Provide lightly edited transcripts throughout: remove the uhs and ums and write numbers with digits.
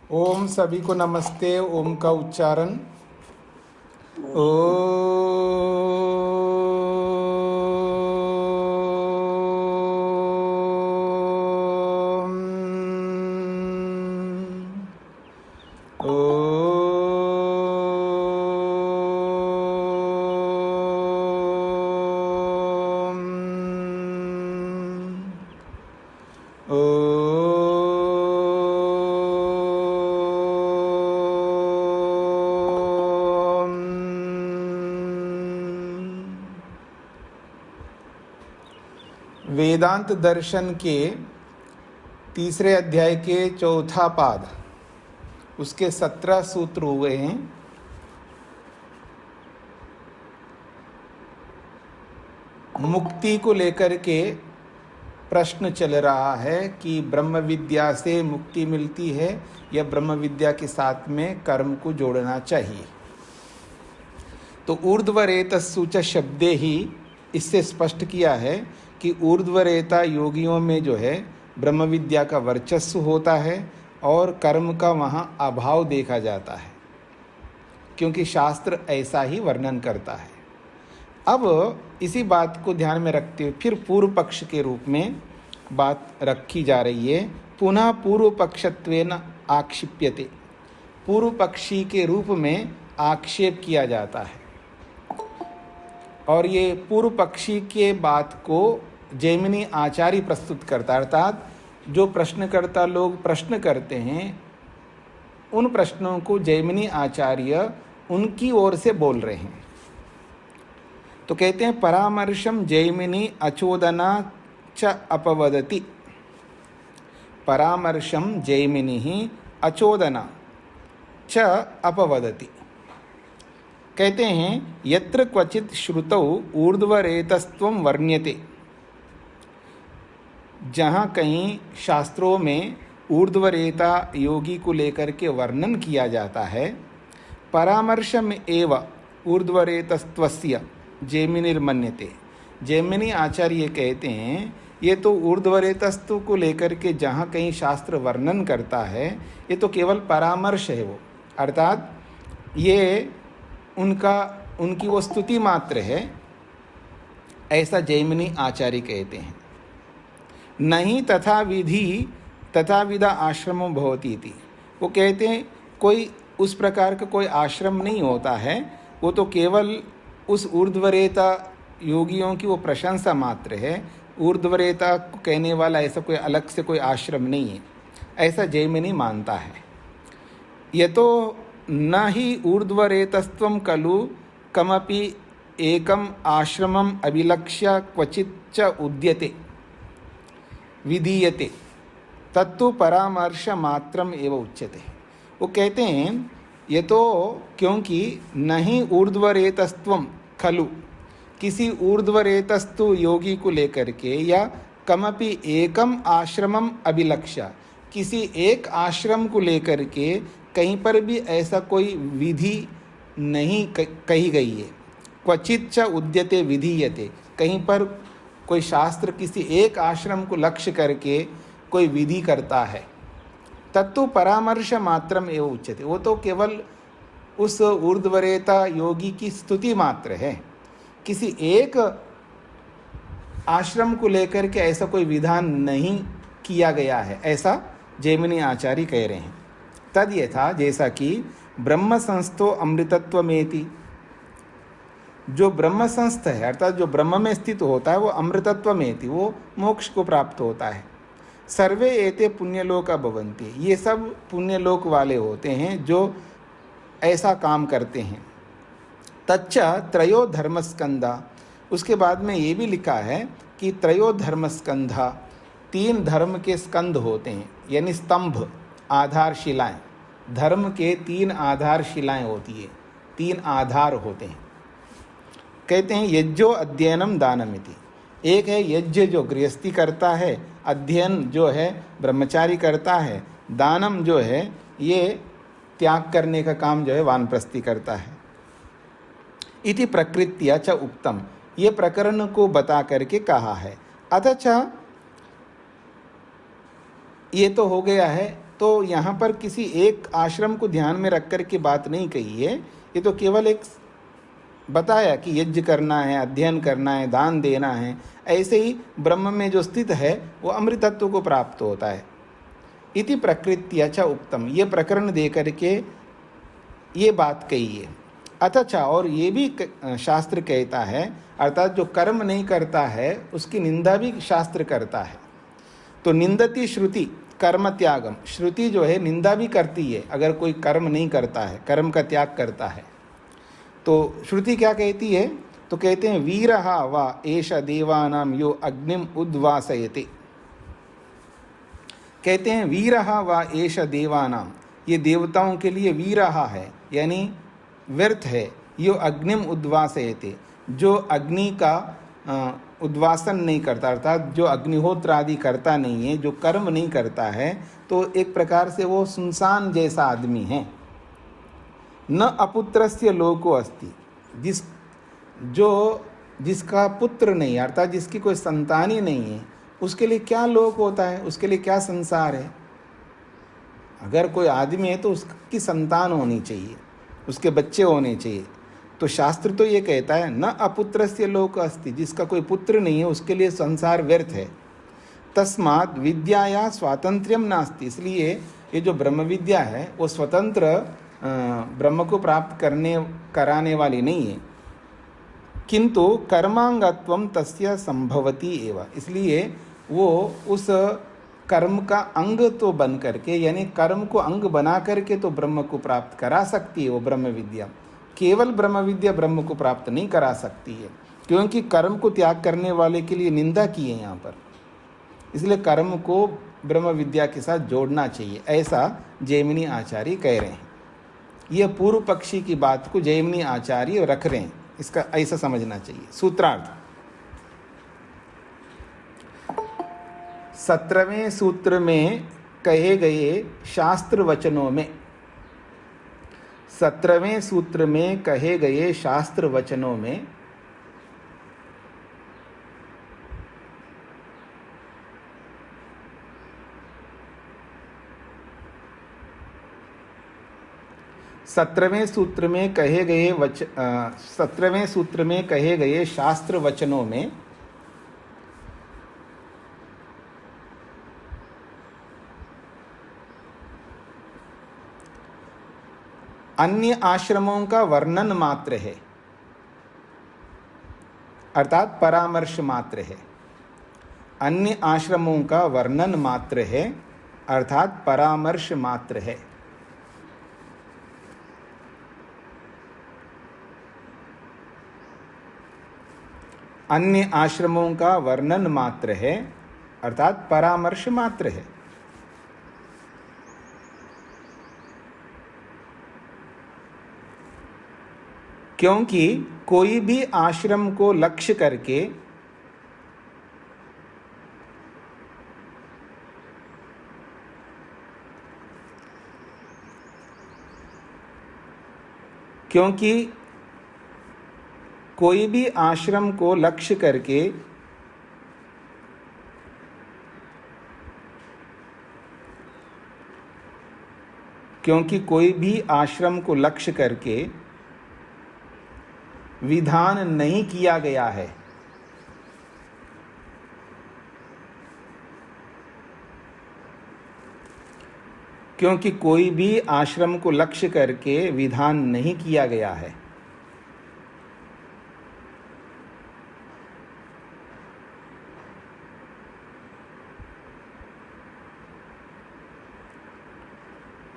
ओम सभी को नमस्ते। ओम का उच्चारण ओ वेदांत दर्शन के तीसरे अध्याय के चौथा पाद, उसके 17 सूत्र हुए हैं। मुक्ति को लेकर के प्रश्न चल रहा है कि ब्रह्म विद्या से मुक्ति मिलती है या ब्रह्म विद्या के साथ में कर्म को जोड़ना चाहिए। तो ऊर्ध्वरेतस्सु च शब्दे ही इससे स्पष्ट किया है कि ऊर्ध्वरेता योगियों में जो है ब्रह्म विद्या का वर्चस्व होता है और कर्म का वहाँ अभाव देखा जाता है, क्योंकि शास्त्र ऐसा ही वर्णन करता है। अब इसी बात को ध्यान में रखते हुए फिर पूर्व पक्ष के रूप में बात रखी जा रही है। पुनः पूर्व पक्षत्वेन आक्षिप्यते, पूर्व पक्षी के रूप में आक्षेप किया जाता है। और ये पूर्व पक्षी के बात को जैमिनी आचार्य प्रस्तुत करता, अर्थात जो प्रश्नकर्ता लोग प्रश्न करते हैं उन प्रश्नों को जैमिनी आचार्य उनकी ओर से बोल रहे हैं। तो कहते हैं परामर्शम जैमिनी अचोदना च अपवदति। परामर्शम जैमिनी ही अचोदना च अपवदति। कहते हैं यत्र क्वचित श्रुतौ ऊर्ध्वरेतस्त्वं वर्ण्यते, जहाँ कहीं शास्त्रों में ऊर्ध्वरेता योगी को लेकर के वर्णन किया जाता है। परामर्शम एव ऊर्ध्वरेतस्त्वस्य जैमिनिर्मन्यते। जैमिनी आचार्य कहते हैं ये तो ऊर्ध्वरेतस्त्व को लेकर के जहाँ कहीं शास्त्र वर्णन करता है ये तो केवल परामर्श है, वो अर्थात ये उनकी वो स्तुति मात्र है, ऐसा जैमिनी आचार्य कहते हैं। नहीं तथा विधि तथा विधा आश्रमो भवति इति। वो कहते हैं कोई उस प्रकार का कोई आश्रम नहीं होता है, वो तो केवल उस ऊर्ध्वरेता योगियों की वो प्रशंसा मात्र है। ऊर्ध्वरेता को कहने वाला ऐसा कोई अलग से कोई आश्रम नहीं है, ऐसा जैमिनी मानता है। ये तो न ही ऊर्ध्वरेतस्त्वं खलु कमपि एकम आश्रमम अभिलक्ष्य क्वचित च उद्यते विधीयते तत्तु परामर्श मात्रम एव उच्यते। वो कहते हैं ये तो क्योंकि नहीं ऊर्ध्वरेतस्त्वं खलु, किसी ऊर्ध्वरेतस्तु योगी को लेकर के, या कमपि एकम आश्रमम अभिलक्ष्य, किसी एक आश्रम को लेकर के कहीं पर भी ऐसा कोई विधि नहीं कही गई है। क्वचित च उद्यते विधीयते, कहीं पर कोई शास्त्र किसी एक आश्रम को लक्ष्य करके कोई विधि करता है। तत्तु परामर्श मात्रम एवं उच्यते, वो तो केवल उस ऊर्ध्वरेता योगी की स्तुति मात्र है। किसी एक आश्रम को लेकर के ऐसा कोई विधान नहीं किया गया है, ऐसा जैमिनी आचार्य कह रहे हैं। तद यथा, जैसा कि ब्रह्म संस्थो अमृतत्वमेति, जो ब्रह्म संस्थ है अर्थात जो ब्रह्म में स्थित होता है वो अमृतत्वमेति, वो मोक्ष को प्राप्त होता है। सर्वे एते पुण्यलोक भवन्ति, ये सब पुण्यलोक वाले होते हैं जो ऐसा काम करते हैं। तच्च त्रयो धर्मस्कंधा, उसके बाद में ये भी लिखा है कि त्रयो धर्मस्कंधा, 3 धर्म के स्कंध होते हैं, यानी स्तंभ, आधारशिलाएं। धर्म के 3 आधारशिलाएं होती है, 3 आधार होते हैं। कहते हैं यज्ञो अध्ययनम दानमिति। एक है यज्ञ जो गृहस्थी करता है, अध्ययन जो है ब्रह्मचारी करता है, दानम जो है ये त्याग करने का काम जो है वानप्रस्थी करता है। इति प्रकृत्या च उक्तम, ये प्रकरण को बता करके कहा है। अथच ये तो हो गया है तो यहाँ पर किसी एक आश्रम को ध्यान में रख कर के बात नहीं कही है, ये तो केवल एक बताया कि यज्ञ करना है, अध्ययन करना है, दान देना है। ऐसे ही ब्रह्म में जो स्थित है वो अमृतत्व को प्राप्त होता है। इति प्रकृत्या च उक्तम, ये प्रकरण दे करके ये बात कही है। अथच, और ये भी शास्त्र कहता है, अर्थात जो कर्म नहीं करता है उसकी निंदा भी शास्त्र करता है। तो निंदती श्रुति कर्म त्यागम, श्रुति जो है निंदा भी करती है अगर कोई कर्म नहीं करता है, कर्म का त्याग करता है। तो श्रुति क्या कहती है? तो कहते हैं वीरः वा एष देवानां यो अग्निम उद्वासयति। कहते हैं वीरः वा एष देवानां, ये देवताओं के लिए वीरः है यानी व्यर्थ है। यो अग्निम उद्वासयति, जो अग्नि का उद्वासन नहीं करता, अर्थात जो अग्निहोत्र आदि करता नहीं है, जो कर्म नहीं करता है, तो एक प्रकार से वो सुनसान जैसा आदमी है। न अपुत्रस्य लोको अस्ति, जिसका पुत्र नहीं, अर्थात जिसकी कोई संतान ही नहीं है, उसके लिए क्या लोक होता है, उसके लिए क्या संसार है। अगर कोई आदमी है तो उसकी संतान होनी चाहिए, उसके बच्चे होने चाहिए। तो शास्त्र तो ये कहता है न अपुत्रस्य लोक अस्ति, जिसका कोई पुत्र नहीं है उसके लिए संसार व्यर्थ है। तस्मात् विद्याया स्वातंत्र्यम नास्ति, इसलिए ये जो ब्रह्म विद्या है वो स्वतंत्र ब्रह्म को प्राप्त कराने वाली नहीं है। किंतु कर्मांगत्वम तस्य संभवती एव, इसलिए वो उस कर्म का अंग तो बन करके, यानी कर्म को अंग बना करके तो ब्रह्म को प्राप्त करा सकती है वो ब्रह्म विद्या। केवल ब्रह्म विद्या ब्रह्म को प्राप्त नहीं करा सकती है, क्योंकि कर्म को त्याग करने वाले के लिए निंदा की है यहाँ पर। इसलिए कर्म को ब्रह्म विद्या के साथ जोड़ना चाहिए, ऐसा जैमिनी आचार्य कह रहे हैं। यह पूर्व पक्षी की बात को जैमिनी आचार्य रख रहे हैं, इसका ऐसा समझना चाहिए। सूत्रार्थ 17वें सूत्र में कहे गए शास्त्र वचनों में, 17वें सूत्र में कहे गए शास्त्र वचनों में सत्रहवें सूत्र में कहे गए शास्त्र वचनों में अन्य आश्रमों का वर्णन मात्र है, अर्थात परामर्श मात्र है। अन्य आश्रमों का वर्णन मात्र है, अर्थात परामर्श मात्र है। अन्य आश्रमों का वर्णन मात्र है, अर्थात परामर्श मात्र है। क्योंकि कोई भी आश्रम को लक्ष्य करके कोई भी आश्रम को लक्ष्य करके विधान नहीं किया गया है। क्योंकि कोई भी आश्रम को लक्ष्य करके विधान नहीं किया गया है।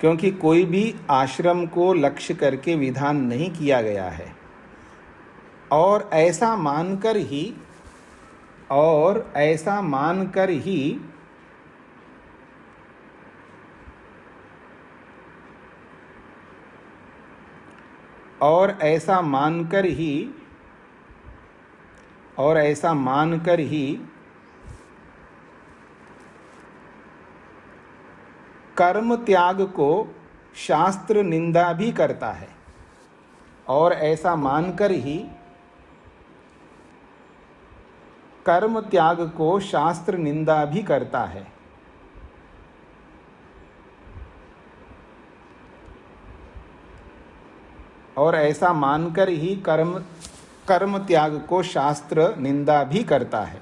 क्योंकि कोई भी आश्रम को लक्ष्य करके विधान नहीं किया गया है, और ऐसा मानकर ही कर्म त्याग को शास्त्र निंदा भी करता है, और ऐसा मानकर ही कर्म त्याग को शास्त्र निंदा भी करता है। और ऐसा मानकर ही कर्म त्याग को शास्त्र निंदा भी करता है,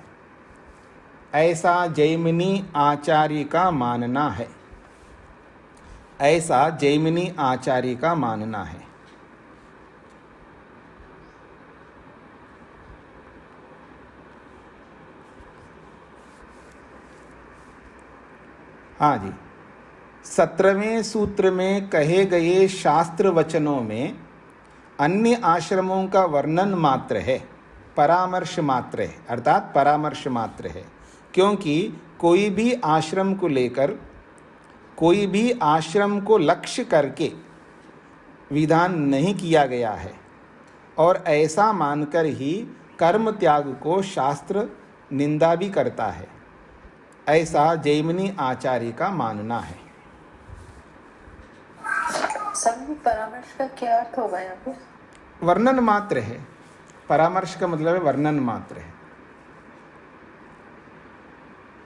ऐसा जैमिनी आचार्य का मानना है। ऐसा जैमिनी आचार्य का मानना है। हाँ जी, 17वें सूत्र में कहे गए शास्त्र वचनों में अन्य आश्रमों का वर्णन मात्र है, परामर्श मात्र है, अर्थात परामर्श मात्र है। क्योंकि कोई भी आश्रम को लेकर, कोई भी आश्रम को लक्ष्य करके विधान नहीं किया गया है, और ऐसा मानकर ही कर्म त्याग को शास्त्र निंदा भी करता है, ऐसा जैमिनी आचार्य का मानना है। सभी परामर्श का क्या अर्थ होगा यहाँ पे? वर्णन मात्र है। परामर्श का मतलब है वर्णन मात्र है।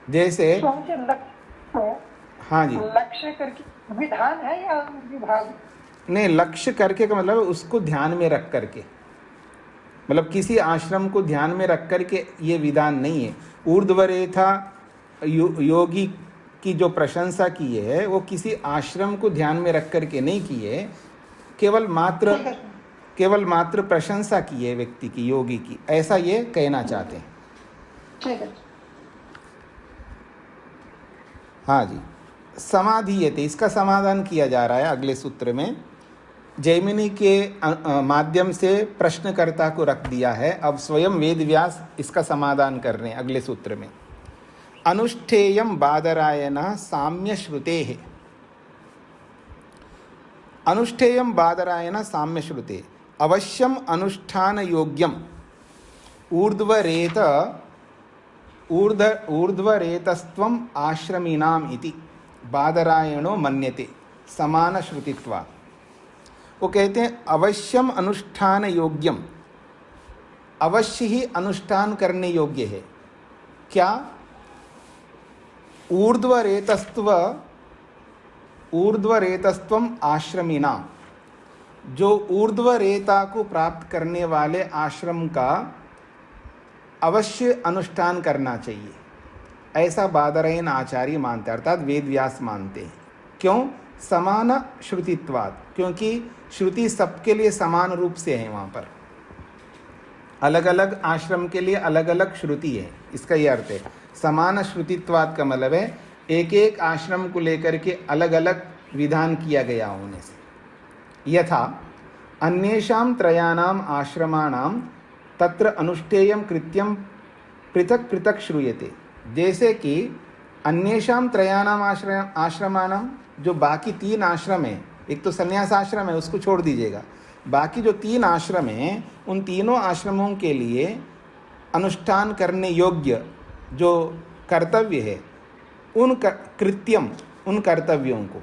जैसे हाँ जी, लक्ष्य करके विधान है या विभाग? नहीं, लक्ष्य करके का मतलब उसको ध्यान में रख करके, मतलब किसी आश्रम को ध्यान में रख करके ये विधान नहीं है। ऊर्ध्वरेथा योगी की जो प्रशंसा की है वो किसी आश्रम को ध्यान में रख करके नहीं की है, केवल मात्र प्रशंसा की है व्यक्ति की, योगी की, ऐसा ये कहना चाहते हैं। ठीक है। हाँ जी, समाधीयते, इसका समाधान किया जा रहा है अगले सूत्र में। जैमिनी के माध्यम से प्रश्नकर्ता को रख दिया है, अब स्वयं वेदव्यास इसका समाधान कर रहे हैं अगले सूत्र में। अनुष्ठेयम बादरायण साम्य श्रुते है। अनुष्ठेयम बादरायण साम्य श्रुते अवश्यम अनुष्ठान योग्यम ऊर्ध्वरेतस्त्वम आश्रमीनाम इति बादरायणो मन्यते समान श्रुतित्वा। वो कहते हैं अवश्यम अनुष्ठान योग्यम, अवश्य ही अनुष्ठान करने योग्य है। क्या? ऊर्ध्वरेतस्त्वम आश्रमीनाम, जो ऊर्ध्वरेता को प्राप्त करने वाले आश्रम का अवश्य अनुष्ठान करना चाहिए, ऐसा बादरायण आचार्य मानते हैं, अर्थात वेदव्यास मानते हैं। क्यों? समान श्रुतित्वात्, क्योंकि श्रुति सबके लिए समान रूप से है। वहाँ पर अलग अलग आश्रम के लिए अलग अलग श्रुति है, इसका ये अर्थ है। समान श्रुतित्वात् का मतलब है एक एक आश्रम को लेकर के अलग अलग विधान किया गया होने से। यथा अन्येषां त्रयाणाम आश्रमाणाम तत्र अनुष्ठेयम कृत्यम पृथक पृथक श्रूयते। जैसे कि अन्येषां त्रयाणाम आश्रमाणाम, जो बाकी 3 आश्रम हैं, एक तो संन्यास आश्रम है उसको छोड़ दीजिएगा, बाकी जो 3 आश्रम हैं उन तीनों आश्रमों के लिए अनुष्ठान करने योग्य जो कर्तव्य है, उन कृत्यम, उन कर्तव्यों को,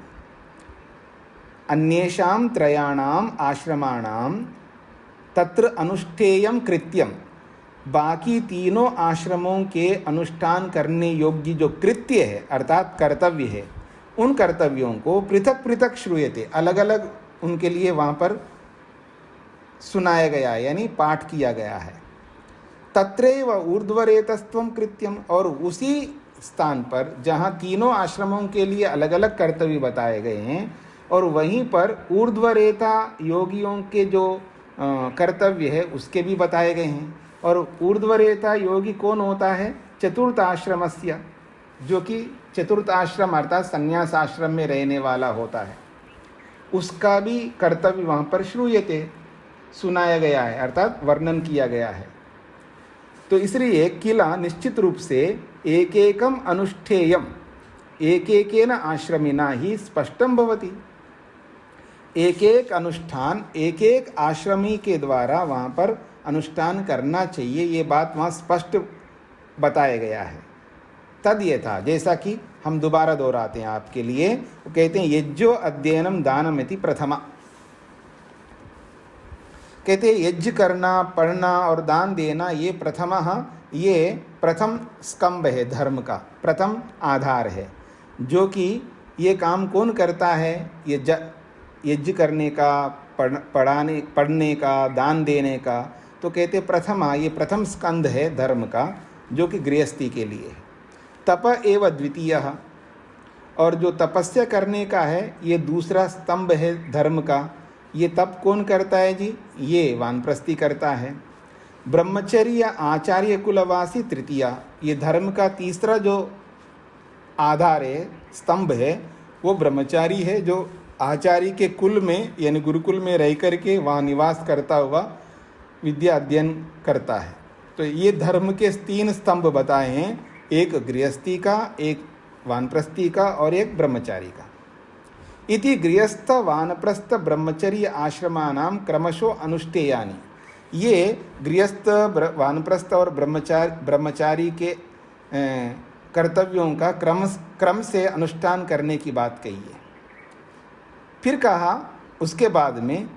अन्येषां त्रयाणाम आश्रमाणाम तत्र अनुष्ठेयम कृत्यम, बाकी तीनों आश्रमों के अनुष्ठान करने योग्य जो कृत्य है अर्थात कर्तव्य है, उन कर्तव्यों को पृथक पृथक श्रूयते, अलग अलग उनके लिए वहाँ पर सुनाया गया है, यानी पाठ किया गया है। तत्रैव ऊर्ध्वरेतस्त्वम कृत्यम, और उसी स्थान पर जहाँ तीनों आश्रमों के लिए अलग अलग कर्तव्य बताए गए हैं, और वहीं पर ऊर्ध्वरेता योगियों के जो कर्तव्य है उसके भी बताए गए हैं। और ऊर्ध्वरेता योगी कौन होता है? चतुर्थ आश्रमस्य, जो कि चतुर्थ आश्रम अर्थात संन्यास आश्रम में रहने वाला होता है, उसका भी कर्तव्य वहाँ पर श्रूयते, सुनाया गया है, अर्थात वर्णन किया गया है। तो इसलिए किला निश्चित रूप से एक एकम अनुष्ठेयम एक एकेन आश्रमिना ही स्पष्टम भवति। एक एक अनुष्ठान एक एक आश्रमी के द्वारा वहाँ पर अनुष्ठान करना चाहिए, ये बात वहाँ स्पष्ट बताया गया है। तद ये था, जैसा कि हम दोबारा दोहराते हैं आपके लिए, वो कहते हैं यज्ञो अध्ययनम दानमिति प्रथमा। कहते हैं यज्ञ करना, पढ़ना और दान देना ये ये प्रथम स्तंभ है, धर्म का प्रथम आधार है। जो कि ये काम कौन करता है? यज्ञ करने का, पढ़ने का, दान देने का। तो कहते प्रथमा, ये प्रथम स्कंध है धर्म का, जो कि गृहस्थी के लिए है। तप एव द्वितीय, और जो तपस्या करने का है ये दूसरा स्तंभ है धर्म का। ये तप कौन करता है जी? ये वानप्रस्थी करता है। ब्रह्मचर्य आचार्य कुलवासी तृतीया, ये धर्म का तीसरा जो आधार है, स्तंभ है, वो ब्रह्मचारी है, जो आचार्य के कुल में यानी गुरुकुल में रह करके वहाँ निवास करता हुआ विद्या अध्ययन करता है। तो ये धर्म के 3 स्तंभ बताए हैं, एक गृहस्थी का, एक वानप्रस्थी का और एक ब्रह्मचारी का। इति गृहस्थ वानप्रस्थ ब्रह्मचर्य आश्रमानाम क्रमशो अनुष्ठेयानि, ये गृहस्थ, वानप्रस्थ और ब्रह्मचारी के कर्तव्यों का क्रम से अनुष्ठान करने की बात कही है। फिर कहा उसके बाद में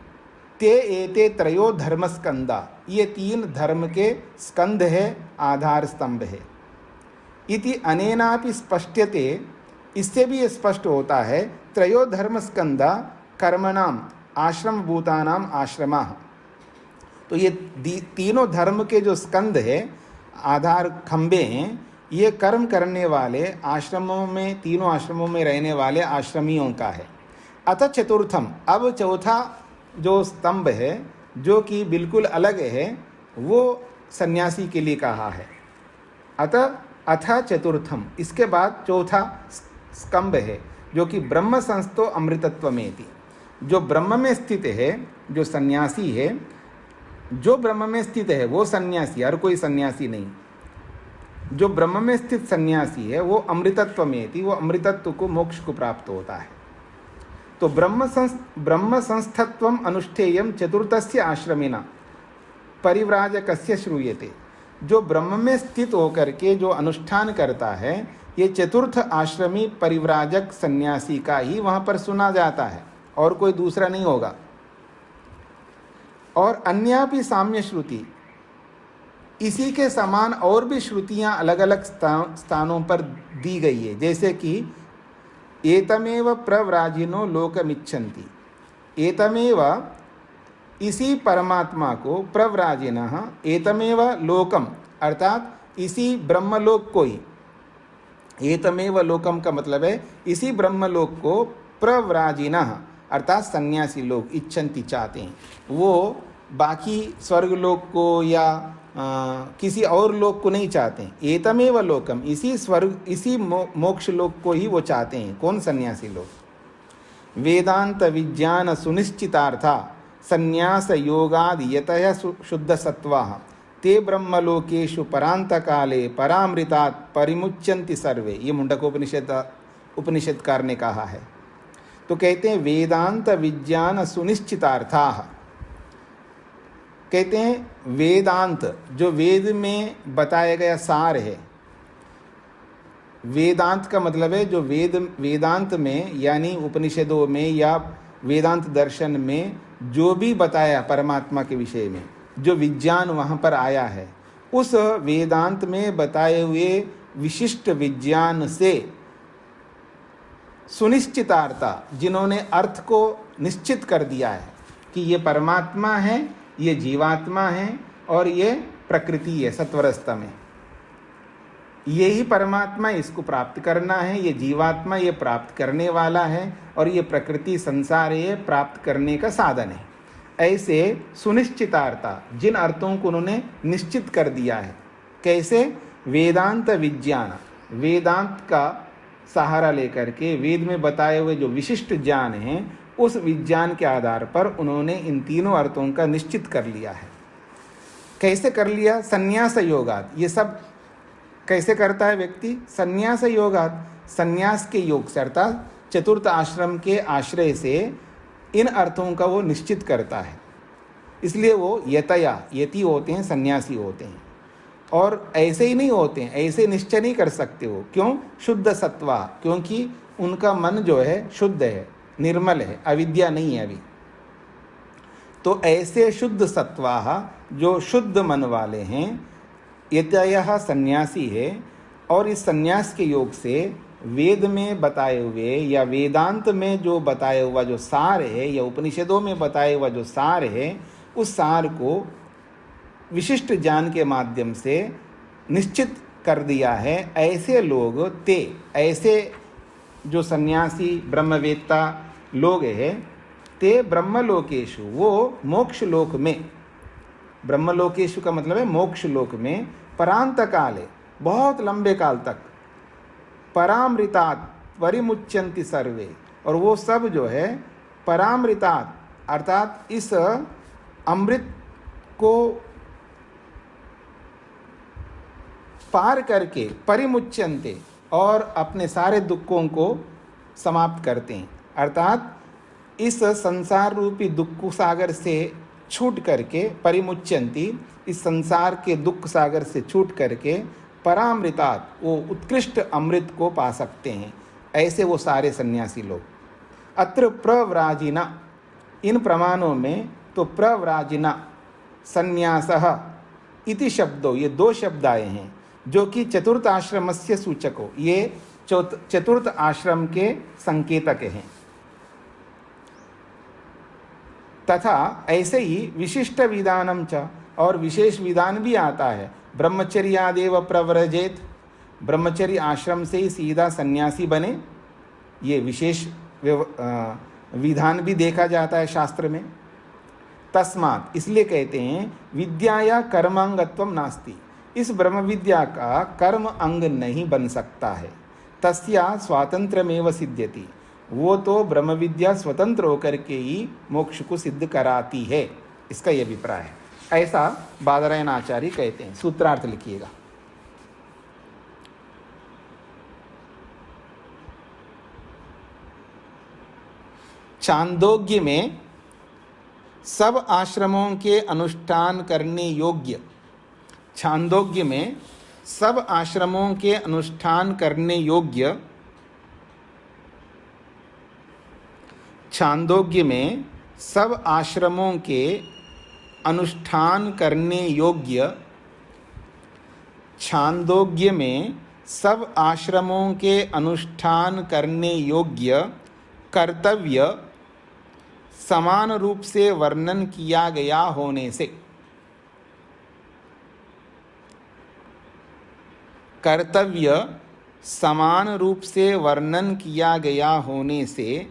ते एते त्रयो धर्म स्कंदा, ये 3 धर्म के स्कंध है, आधार स्तंभ है। इति अनेनापि स्पष्टते, इससे भी स्पष्ट होता है, त्रयो धर्म स्कंदा कर्मणाम आश्रम भूतानाम आश्रमा। तो ये तीनों धर्म के जो स्कंध है, आधार खंबे हैं, ये कर्म करने वाले आश्रमों में, तीनों आश्रमों में रहने वाले आश्रमियों का है। अतः चतुर्थम, अब चौथा जो स्तंभ है जो कि बिल्कुल अलग है, वो सन्यासी के लिए कहा है। अथ चतुर्थम, इसके बाद चौथा स्तंभ है जो कि ब्रह्म संस्थो अमृतत्वमेति, जो ब्रह्म में स्थित है, जो सन्यासी है, जो ब्रह्म में स्थित है वो सन्यासी, हर कोई सन्यासी नहीं। जो ब्रह्म में स्थित सन्यासी है वो अमृतत्वमेति, वो अमृतत्व को, मोक्ष को प्राप्त होता है। तो ब्रह्म संस्थत्वम अनुष्ठेयम चतुर्थस्य आश्रमिना परिव्राजकस्य श्रूयते, जो ब्रह्म में स्थित होकर के जो अनुष्ठान करता है, ये चतुर्थ आश्रमी परिव्राजक सन्यासी का ही वहाँ पर सुना जाता है, और कोई दूसरा नहीं होगा। और अन्यापि साम्य श्रुति, इसी के समान और भी श्रुतियाँ अलग अलग स्थानों पर दी गई है, जैसे कि एतमेव प्रव्राजिनो लोकमिच्छन्ति, एतमेव, इसी परमात्मा को, प्रव्राजिनः एतमेव लोकम, अर्थात इसी ब्रह्मलोक को ही, एतमेव लोकम का मतलब है इसी ब्रह्मलोक को, प्रव्राजिनः अर्थात सन्यासी लोग, इच्छन्ति चाहते हैं, वो बाकी स्वर्गलोक को या किसी और लोक को नहीं चाहते हैं। एतमेव लोकम, इसी स्वर्ग, इसी मोक्ष लोक को ही वो चाहते हैं। कौन? सन्यासी लोग। वेदांत विज्ञान सुनिश्चितार्था संन्यास योगाद यतः शुद्ध सत्वाः ते ब्रह्मलोकेषु परांत काले परामृतात् परिमुच्यन्ति सर्वे, ये मुंडकोपनिषदकार ने कहा है। तो कहते हैं वेदांत विज्ञान सुनिश्चितार्थाः, कहते हैं वेदांत, जो वेद में बताया गया सार है। वेदांत का मतलब है जो वेदांत में यानी उपनिषदों में या वेदांत दर्शन में जो भी बताया परमात्मा के विषय में, जो विज्ञान वहाँ पर आया है, उस वेदांत में बताए हुए विशिष्ट विज्ञान से सुनिश्चितार्था, जिन्होंने अर्थ को निश्चित कर दिया है कि ये परमात्मा है, ये जीवात्मा है और ये प्रकृति है सत्वरस्ता में, यही परमात्मा, इसको प्राप्त करना है, ये जीवात्मा ये प्राप्त करने वाला है और ये प्रकृति संसार ये प्राप्त करने का साधन है। ऐसे सुनिश्चितार्था, जिन अर्थों को उन्होंने निश्चित कर दिया है। कैसे? वेदांत विज्ञान, वेदांत का सहारा लेकर के वेद में बताए हुए जो विशिष्ट ज्ञान हैं, उस विज्ञान के आधार पर उन्होंने इन तीनों अर्थों का निश्चित कर लिया है। कैसे कर लिया? संन्यास योगात, ये सब कैसे करता है व्यक्ति? संन्यास योगात, संन्यास के योग से, अर्थात चतुर्थ आश्रम के आश्रय से इन अर्थों का वो निश्चित करता है। इसलिए वो यतया, यति होते हैं, सन्यासी होते हैं। और ऐसे ही नहीं होते हैं, ऐसे निश्चय नहीं कर सकते वो। क्यों? शुद्ध सत्वा, क्योंकि उनका मन जो है शुद्ध है, निर्मल है, अविद्या नहीं है अभी। तो ऐसे शुद्ध सत्वाः, जो शुद्ध मन वाले हैं, यतयः सन्यासी है, और इस सन्यास के योग से वेद में बताए हुए या वेदांत में जो बताया हुआ जो सार है या उपनिषदों में बताया हुआ जो सार है, उस सार को विशिष्ट ज्ञान के माध्यम से निश्चित कर दिया है। ऐसे लोग ऐसे जो सन्यासी ब्रह्मवेत्ता लोग हैं, ते ब्रह्मलोकेशु, वो मोक्ष लोक में, ब्रह्मलोकेशु का मतलब है मोक्ष लोक में, परांत काले, बहुत लंबे काल तक, परामृतात् परिमुच्यन्ति सर्वे, और वो सब जो है परामृतात् अर्थात इस अमृत को पार करके, परिमुच्यन्ते, और अपने सारे दुखों को समाप्त करते हैं, अर्थात इस संसार रूपी दुख सागर से छूट करके, परिमुच्यन्ति, इस संसार के दुख सागर से छूट करके परामृतात्, वो उत्कृष्ट अमृत को पा सकते हैं। ऐसे वो सारे सन्यासी लोग। अत्र प्रव्राजिना, इन प्रमाणों में तो प्रव्राजिना संन्यासः इति शब्दों, ये दो शब्द आए हैं जो कि चतुर्थ आश्रम से सूचको, ये चतुर्थ आश्रम के संकेतक हैं। तथा ऐसे ही विशिष्ट विधानम च, और विशेष विधान भी आता है। ब्रह्मचर्यादेव प्रव्रजेत, ब्रह्मचर्य आश्रम से ही सीधा सन्यासी बने, ये विशेष विधान भी देखा जाता है शास्त्र में। तस्मात्, इसलिए कहते हैं विद्याया कर्मांगत्वम नास्ति, इस ब्रह्म विद्या का कर्म अंग नहीं बन सकता है। तस्या स्वातंत्रमेव सिद्ध्यति, वो तो ब्रह्म विद्या स्वतंत्र होकर के ही मोक्ष को सिद्ध कराती है, इसका यह अभिप्राय है। ऐसा बादरायण आचार्य कहते हैं। सूत्रार्थ लिखिएगा। छांदोग्य में सब आश्रमों के अनुष्ठान करने योग्य, छांदोग्य में सब आश्रमों के अनुष्ठान करने योग्य, छांदोग्य में सब आश्रमों के अनुष्ठान करने योग्य, छांदोग्य में सब आश्रमों के अनुष्ठान करने योग्य कर्तव्य समान रूप से वर्णन किया गया होने से, कर्तव्य समान रूप से वर्णन किया गया होने से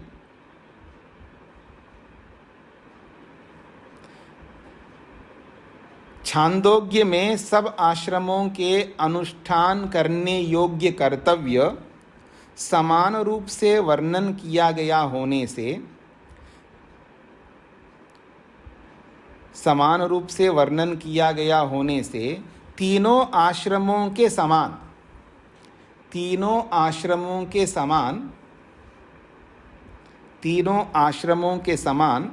छांदोग्य में सब आश्रमों के अनुष्ठान करने योग्य कर्तव्य समान रूप से वर्णन किया गया होने से, समान रूप से वर्णन किया गया होने से तीनों आश्रमों के समान, तीनों आश्रमों के समान, तीनों आश्रमों के समान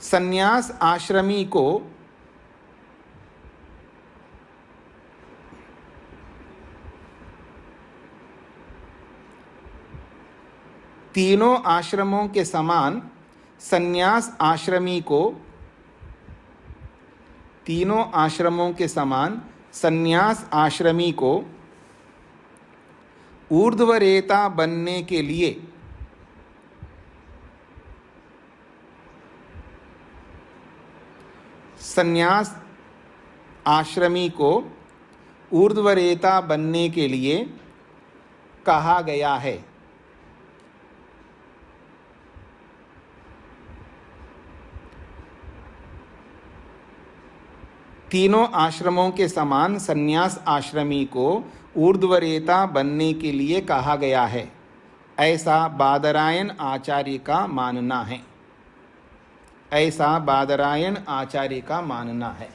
संन्यास आश्रमी को तीनों आश्रमों के समान संन्यास आश्रमी को, तीनों आश्रमों के समान संन्यास आश्रमी को ऊर्ध्वरेता बनने के लिए संन्यास आश्रमी को ऊर्ध्वरेता बनने के लिए कहा गया है। तीनों आश्रमों के समान संन्यास आश्रमी को ऊर्ध्वरेता बनने के लिए कहा गया है, ऐसा बादरायण आचार्य का मानना है। ऐसा बादरायण आचार्य का मानना है।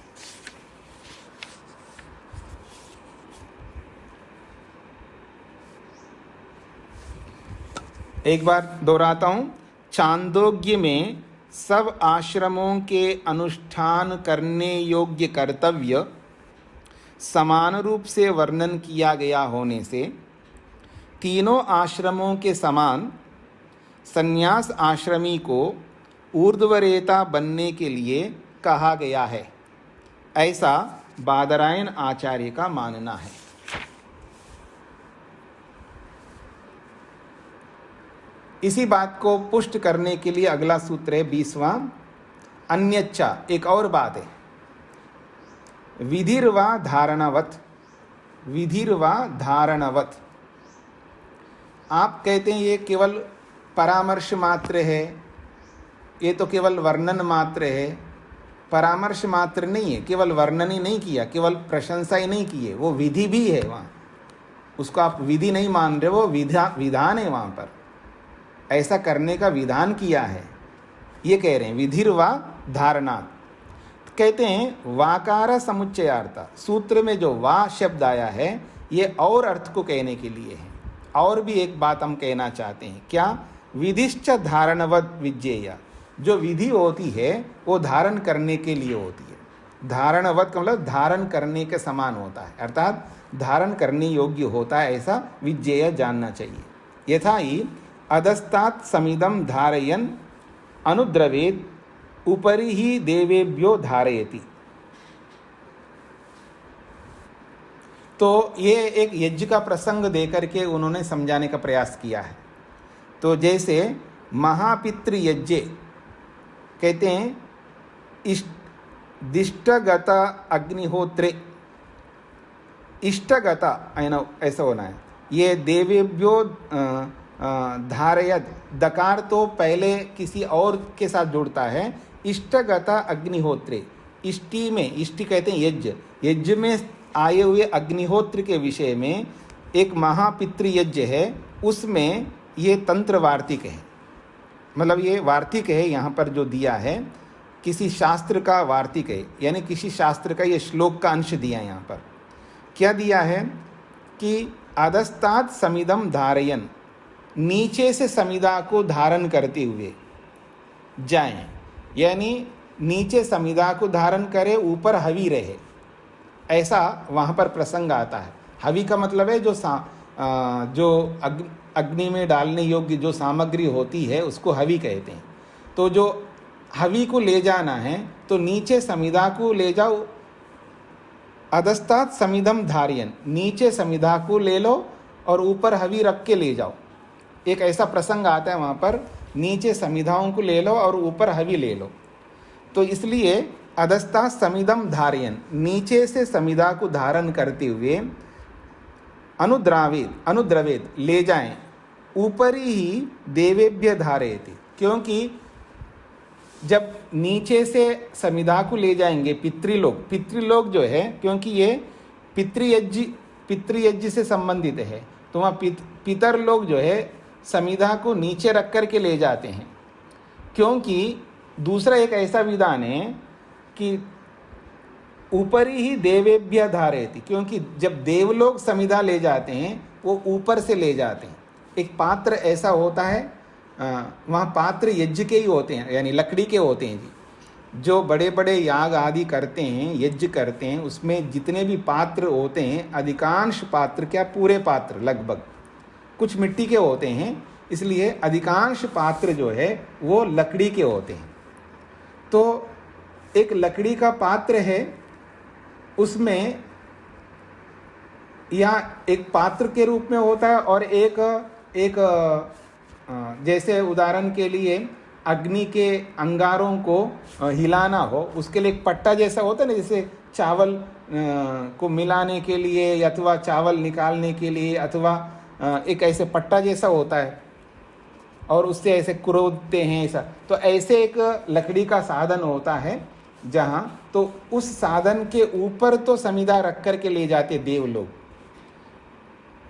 एक बार दोहराता हूँ। छांदोग्य में सब आश्रमों के अनुष्ठान करने योग्य कर्तव्य समान रूप से वर्णन किया गया होने से तीनों आश्रमों के समान संन्यास आश्रमी को ऊर्ध्वरेता बनने के लिए कहा गया है, ऐसा बादरायण आचार्य का मानना है। इसी बात को पुष्ट करने के लिए अगला सूत्र है 20वां, अन्यच्चा, एक और बात है, विधिर्वा धारणवत, विधिर्वा धारणवत। आप कहते हैं ये केवल परामर्श मात्र है, ये तो केवल वर्णन मात्र है। परामर्श मात्र नहीं है, केवल वर्णन ही नहीं किया, केवल प्रशंसा ही नहीं की है, वो विधि भी है वहाँ। उसको आप विधि नहीं मान रहे, वो विधान है वहाँ पर, ऐसा करने का विधान किया है, ये कह रहे हैं विधिर्वा धारणात्। कहते हैं वाकार समुच्चयार्थ, सूत्र में जो वा शब्द आया है ये और अर्थ को कहने के लिए है। और भी एक बात हम कहना चाहते हैं, क्या? विधिश्च धारणवत विज्ञेय, जो विधि होती है वो धारण करने के लिए होती है। धारणवत का मतलब धारण करने के समान होता है, अर्थात धारण करने योग्य होता है, ऐसा विज्ञेय जानना चाहिए। यथा ही अधस्तात् समिदं धारयन् अनुद्रवेत् उपरि ही देवेभ्यो धारयति। तो ये एक यज्ञ का प्रसंग देकर के उन्होंने समझाने का प्रयास किया है। तो जैसे महापितृ यज्ञ कहते हैं दिष्टगत अग्निहोत्रे, इष्टगता ऐसा होना है, ये देवेभ्यो धारयत, दकार तो पहले किसी और के साथ जुड़ता है। इष्टगता अग्निहोत्रे, इष्टि में, इष्टि कहते हैं यज्ञ, यज्ञ में आए हुए अग्निहोत्र के विषय में एक महापितृ यज्ञ है, उसमें ये तंत्र वार्तिक है, मतलब ये वार्तिक है, यहाँ पर जो दिया है किसी शास्त्र का वार्तिक है, यानी किसी शास्त्र का ये श्लोक का अंश दिया है। यहाँ पर क्या दिया है कि अधस्तात् समिदं धारयन्, नीचे से समिधा को धारण करते हुए जाएं, यानी नीचे समिधा को धारण करे, ऊपर हवि रहे, ऐसा वहाँ पर प्रसंग आता है। हवि का मतलब है जो अग्नि में डालने योग्य जो सामग्री होती है उसको हवि कहते हैं। तो जो हवि को ले जाना है तो नीचे समिधा को ले जाओ, अधस्तात् समिधम धारयन्, नीचे समिधा को ले लो और ऊपर हवि रख के ले जाओ। एक ऐसा प्रसंग आता है वहाँ पर, नीचे समिधाओं को ले लो और ऊपर हवि ले लो। तो इसलिए अधस्तात् समिधम धारयन्, नीचे से समिधा को धारण करते हुए अनुद्रवेत ले जाएं, ऊपरी ही देवेभ्य धारयति, क्योंकि जब नीचे से समिधा को ले जाएंगे पितृलोक जो है, क्योंकि ये पितृयज्ञ से संबंधित है, तो वहाँ पितर लोग जो है समिधा को नीचे रख कर के ले जाते हैं। क्योंकि दूसरा एक ऐसा विधान है कि ऊपरी ही देवेभ्य धारयति, क्योंकि जब देवलोग समिधा ले जाते हैं वो ऊपर से ले जाते हैं। एक पात्र ऐसा होता है, वहाँ पात्र यज्ञ के ही होते हैं, यानी लकड़ी के होते हैं जी। जो बड़े बड़े याग आदि करते हैं, यज्ञ करते हैं, उसमें जितने भी पात्र होते हैं, अधिकांश पात्र, क्या पूरे पात्र लगभग, कुछ मिट्टी के होते हैं, इसलिए अधिकांश पात्र जो है वो लकड़ी के होते हैं। तो एक लकड़ी का पात्र है, उसमें या एक पात्र के रूप में होता है, और एक जैसे उदाहरण के लिए अग्नि के अंगारों को हिलाना हो, उसके लिए एक पट्टा जैसा होता है ना, जैसे चावल को मिलाने के लिए अथवा चावल निकालने के लिए, अथवा एक ऐसे पट्टा जैसा होता है और उससे ऐसे कुरोदते हैं ऐसा। तो ऐसे एक लकड़ी का साधन होता है जहाँ, तो उस साधन के ऊपर तो समिधा रख कर के ले जाते देव लोग,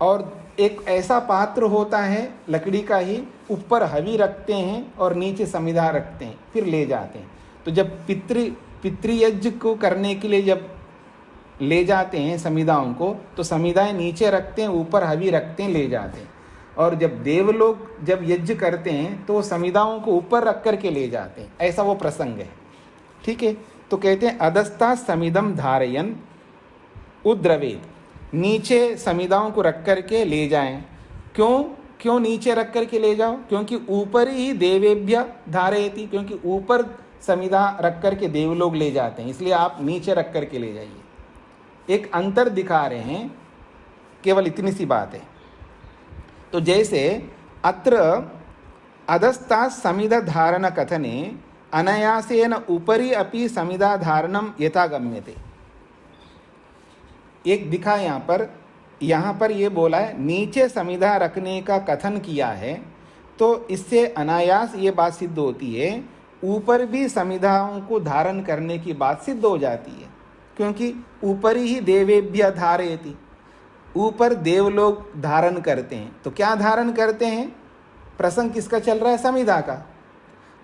और एक ऐसा पात्र होता है लकड़ी का ही, ऊपर हवि रखते हैं और नीचे समिधा रखते हैं, फिर ले जाते हैं। तो जब पितृयज्ञ को करने के लिए जब ले जाते हैं समिधाओं को, तो समिधाएं नीचे रखते हैं, ऊपर हवि रखते हैं, ले जाते हैं। और जब देवलोग जब यज्ञ करते हैं तो समिधाओं को ऊपर रख कर के ले जाते हैं, ऐसा वो प्रसंग है। ठीक है, तो कहते हैं अधस्तात् समिधं धारयन् उद्रवेत्, नीचे समिधाओं को रख कर के ले जाएं। क्यों नीचे रख कर के ले जाओ? क्योंकि ऊपर ही देवेभ्य धारयति, क्योंकि ऊपर समिधा रख कर के देवलोग ले जाते हैं, इसलिए आप नीचे रख कर के ले जाइए। एक अंतर दिखा रहे हैं, केवल इतनी सी बात है। तो जैसे अत्र अधस्ता समिधा धारण कथने अनायासेन उपरि अपि समिधा धारणम यथा गम्यते। एक दिखा यहाँ पर ये बोला है नीचे समिधा रखने का कथन किया है, तो इससे अनायास ये बात सिद्ध होती है ऊपर भी समिधाओं को धारण करने की बात सिद्ध हो जाती है, क्योंकि ऊपर ही देवेभ्य धारयति, ऊपर देव लोग धारण करते हैं। तो क्या धारण करते हैं? प्रसंग किसका चल रहा है? समिधा का।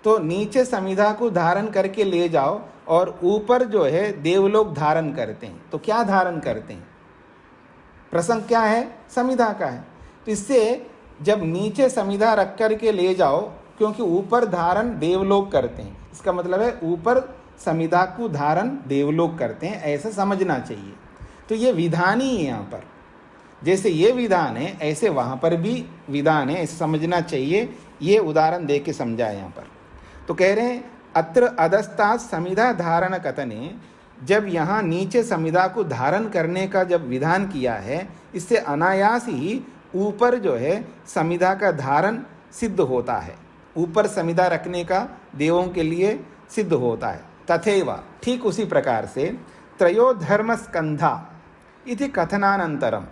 तो नीचे समिधा को धारण करके ले जाओ और ऊपर जो है देवलोक धारण करते हैं। तो क्या धारण करते हैं? प्रसंग क्या है? समिधा का है। तो इससे जब नीचे समिधा रख कर के ले जाओ, क्योंकि ऊपर धारण देवलोक करते हैं, इसका मतलब है ऊपर समिधा को धारण देवलोक करते हैं, ऐसा समझना चाहिए। तो ये विधान ही है यहाँ पर, जैसे ये विधान है ऐसे वहाँ पर भी विधान है, ऐसे समझना चाहिए। ये उदाहरण दे के समझा है यहाँ पर। तो कह रहे हैं अत्र अधस्ता समिधा धारण कथने, जब यहाँ नीचे समिधा को धारण करने का जब विधान किया है, इससे अनायास ही ऊपर जो है समिधा का धारण सिद्ध होता है, ऊपर समिधा रखने का देवों के लिए सिद्ध होता है। तथैव, ठीक उसी प्रकार से त्रयो धर्म स्कंधा इति कथनानंतरम,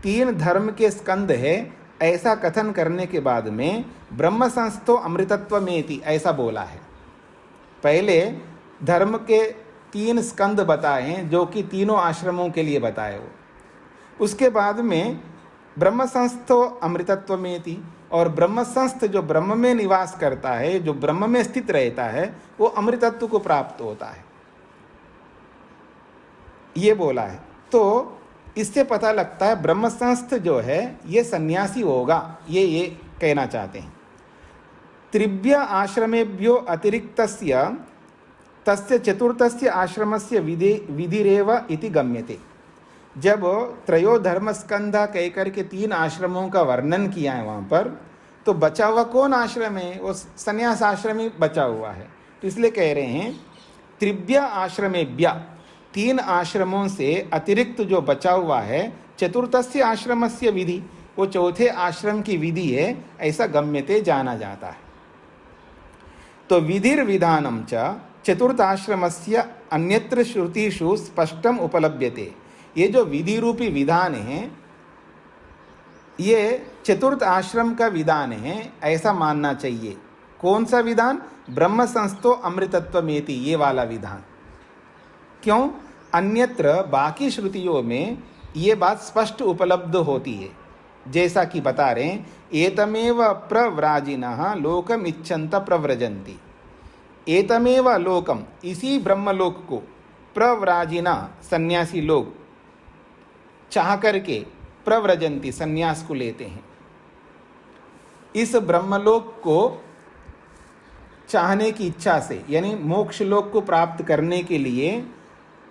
3 धर्म के स्कंद है ऐसा कथन करने के बाद में ब्रह्म संस्थो अमृतत्व मेति ऐसा बोला है। पहले धर्म के 3 स्कंद बताए हैं जो कि तीनों आश्रमों के लिए बताए हो, उसके बाद में ब्रह्म संस्थो अमृतत्व मेति, और ब्रह्म संस्थ जो ब्रह्म में निवास करता है, जो ब्रह्म में स्थित रहता है, वो अमृतत्व को प्राप्त होता है, ये बोला है। तो इससे पता लगता है ब्रह्म संस्थ जो है ये सन्यासी होगा, ये कहना चाहते हैं। त्रिभ्य आश्रमेभ्यो अतिरिक्तस्य तस्य चतुर्थस्य आश्रमस्य विधिरेव इति गम्यते। जब त्रयो धर्मस्कंधा कहकर के 3 आश्रमों का वर्णन किया है वहाँ पर, तो बचा हुआ कौन आश्रम है? वो संन्यास आश्रम ही बचा हुआ है। तो इसलिए कह रहे हैं त्रिभ्य आश्रमेभ्य, 3 आश्रमों से अतिरिक्त जो बचा हुआ है, चतुर्थस्य आश्रमस्य विधि, वो चौथे आश्रम की विधि है, ऐसा गम्यते जाना जाता है। तो विधिर्विधानम च चतुर्थाश्रमस्य अन्यत्र श्रुतिषु स्पष्टम उपलभ्यते। ये जो विधि रूपी विधान है, ये चतुर्थ आश्रम का विधान है, ऐसा मानना चाहिए। कौन सा विधान? ब्रह्म संस्थो अमृतत्व मेति, ये वाला विधान। क्यों? अन्यत्र बाकी श्रुतियों में ये बात स्पष्ट उपलब्ध होती है, जैसा कि बता रहे हैं एतमेव प्रव्राजिनः लोकम इच्छन्त प्रव्रजन्ति। एतमेव लोकम, इसी ब्रह्मलोक को प्रव्राजिना सन्यासी लोग चाह करके प्रव्रजंती सन्यास को लेते हैं। इस ब्रह्मलोक को चाहने की इच्छा से, यानी मोक्ष लोक को प्राप्त करने के लिए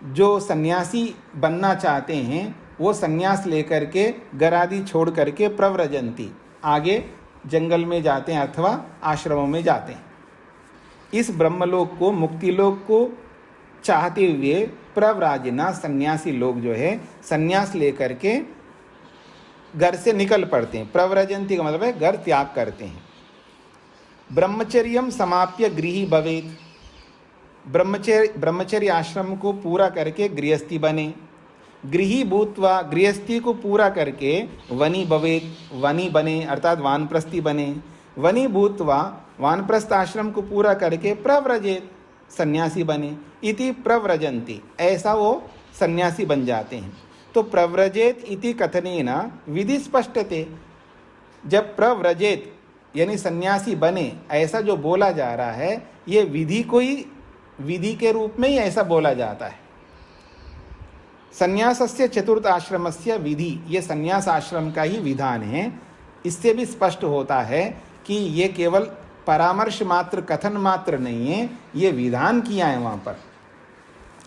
जो सन्यासी बनना चाहते हैं, वो सन्यास लेकर के घर आदि छोड़ करके प्रव्रजंती आगे जंगल में जाते हैं अथवा आश्रमों में जाते हैं। इस ब्रह्मलोक को, मुक्ति लोक को चाहते हुए प्रव्राजना सन्यासी लोग जो है सन्यास लेकर के घर से निकल पड़ते हैं। प्रव्रजंती का मतलब है घर त्याग करते हैं। ब्रह्मचर्यम समाप्य गृही भवेत्, ब्रह्मचर्य आश्रम को पूरा करके गृहस्थी बने। गृही भूत्वा, गृहस्थी को पूरा करके वनी भवेत्, वनी बने अर्थात वानप्रस्थी बने। वनी भूत्वा, वानप्रस्थ आश्रम को पूरा करके प्रव्रजेत, सन्यासी बने। इति प्रव्रजन्ति, ऐसा वो सन्यासी बन जाते हैं। तो प्रव्रजेत इति कथनेन विधि स्पष्टते। जब प्रव्रजेत यानी सन्यासी बने ऐसा जो बोला जा रहा है, ये विधि को ही विधि के रूप में ही ऐसा बोला जाता है। संन्यासस्य चतुर्थ आश्रमस्य विधि, ये संन्यास आश्रम का ही विधान है। इससे भी स्पष्ट होता है कि ये केवल परामर्श मात्र, कथन मात्र नहीं है, ये विधान किया है वहाँ पर,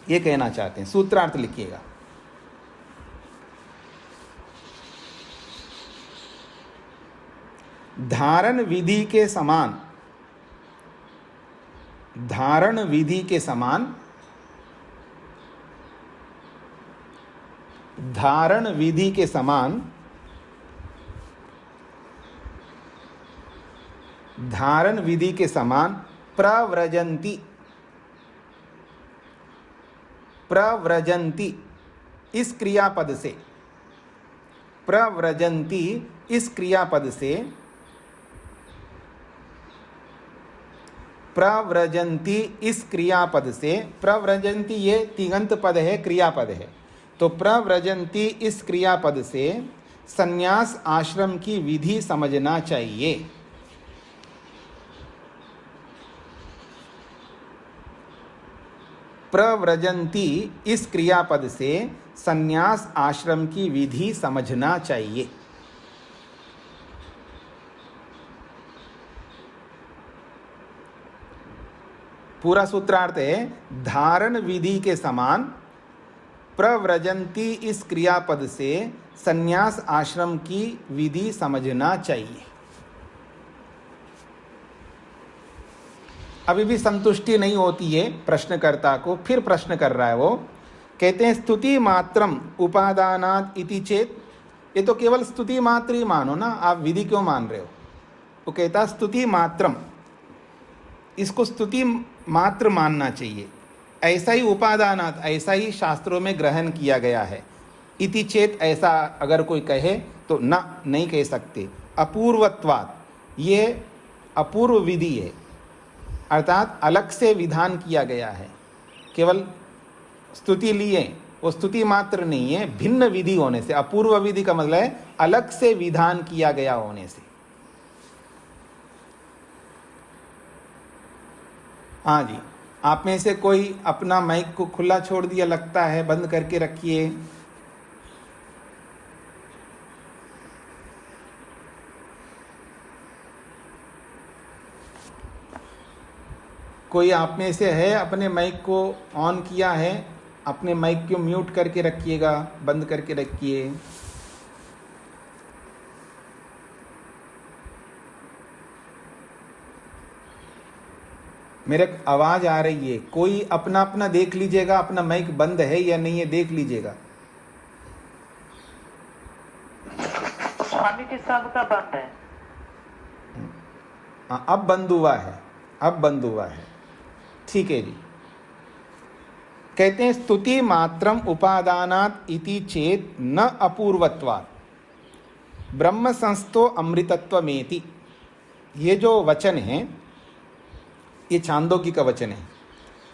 ये कहना चाहते हैं। सूत्रार्थ लिखिएगा। धारण विधि के समान, धारण विधि के समान, धारण विधि के समान धारण विधि के समान प्रव्रजंती, प्रव्रजंती इस क्रियापद से, प्रव्रजंती इस क्रियापद से, प्रव्रजंती इस क्रियापद से, प्रव्रजंती ये तिङंत पद है, क्रियापद है, तो प्रव्रजंती इस क्रियापद से संन्यास आश्रम की विधि समझना चाहिए। प्रव्रजंती इस क्रियापद से संन्यास आश्रम की विधि समझना चाहिए। पूरा सूत्रार्थ है, धारण विधि के समान प्रव्रजंती इस क्रियापद से संन्यास आश्रम की विधि समझना चाहिए। अभी भी संतुष्टि नहीं होती है प्रश्नकर्ता को, फिर प्रश्न कर रहा है वो। कहते हैं स्तुति मात्रम उपादानात् इति चेत, ये तो केवल स्तुति मात्र ही मानो ना, आप विधि क्यों मान रहे हो? वो कहता स्तुति मात्रम, इसको स्तुति मात्र मानना चाहिए, ऐसा ही उपादानात्, ऐसा ही शास्त्रों में ग्रहण किया गया है। इति चेत, ऐसा अगर कोई कहे तो ना, नहीं कह सकते। अपूर्वत्वात्, ये अपूर्व विधि है, अर्थात अलग से विधान किया गया है। केवल स्तुति लिए, वो स्तुति मात्र नहीं है, भिन्न विधि होने से। अपूर्व विधि का मतलब है अलग से विधान किया गया होने से। हाँ जी, आप में से कोई अपना माइक को खुला छोड़ दिया लगता है, बंद करके रखिए। कोई आप में से है अपने माइक को ऑन किया है, अपने माइक को म्यूट करके रखिएगा, बंद करके रखिए। मेरे आवाज आ रही है, कोई अपना अपना देख लीजिएगा, अपना माइक बंद है या नहीं है देख लीजिएगा। स्वामी जी सबका बंद है। अब बंद हुआ है, अब बंद हुआ है, ठीक है जी। कहते हैं स्तुति मात्रम उपादानात् इति चेत न अपूर्वत्वात् ब्रह्म संस्थो अमृतत्वमेति। ये जो वचन है ये छांदोग्य का वचन है।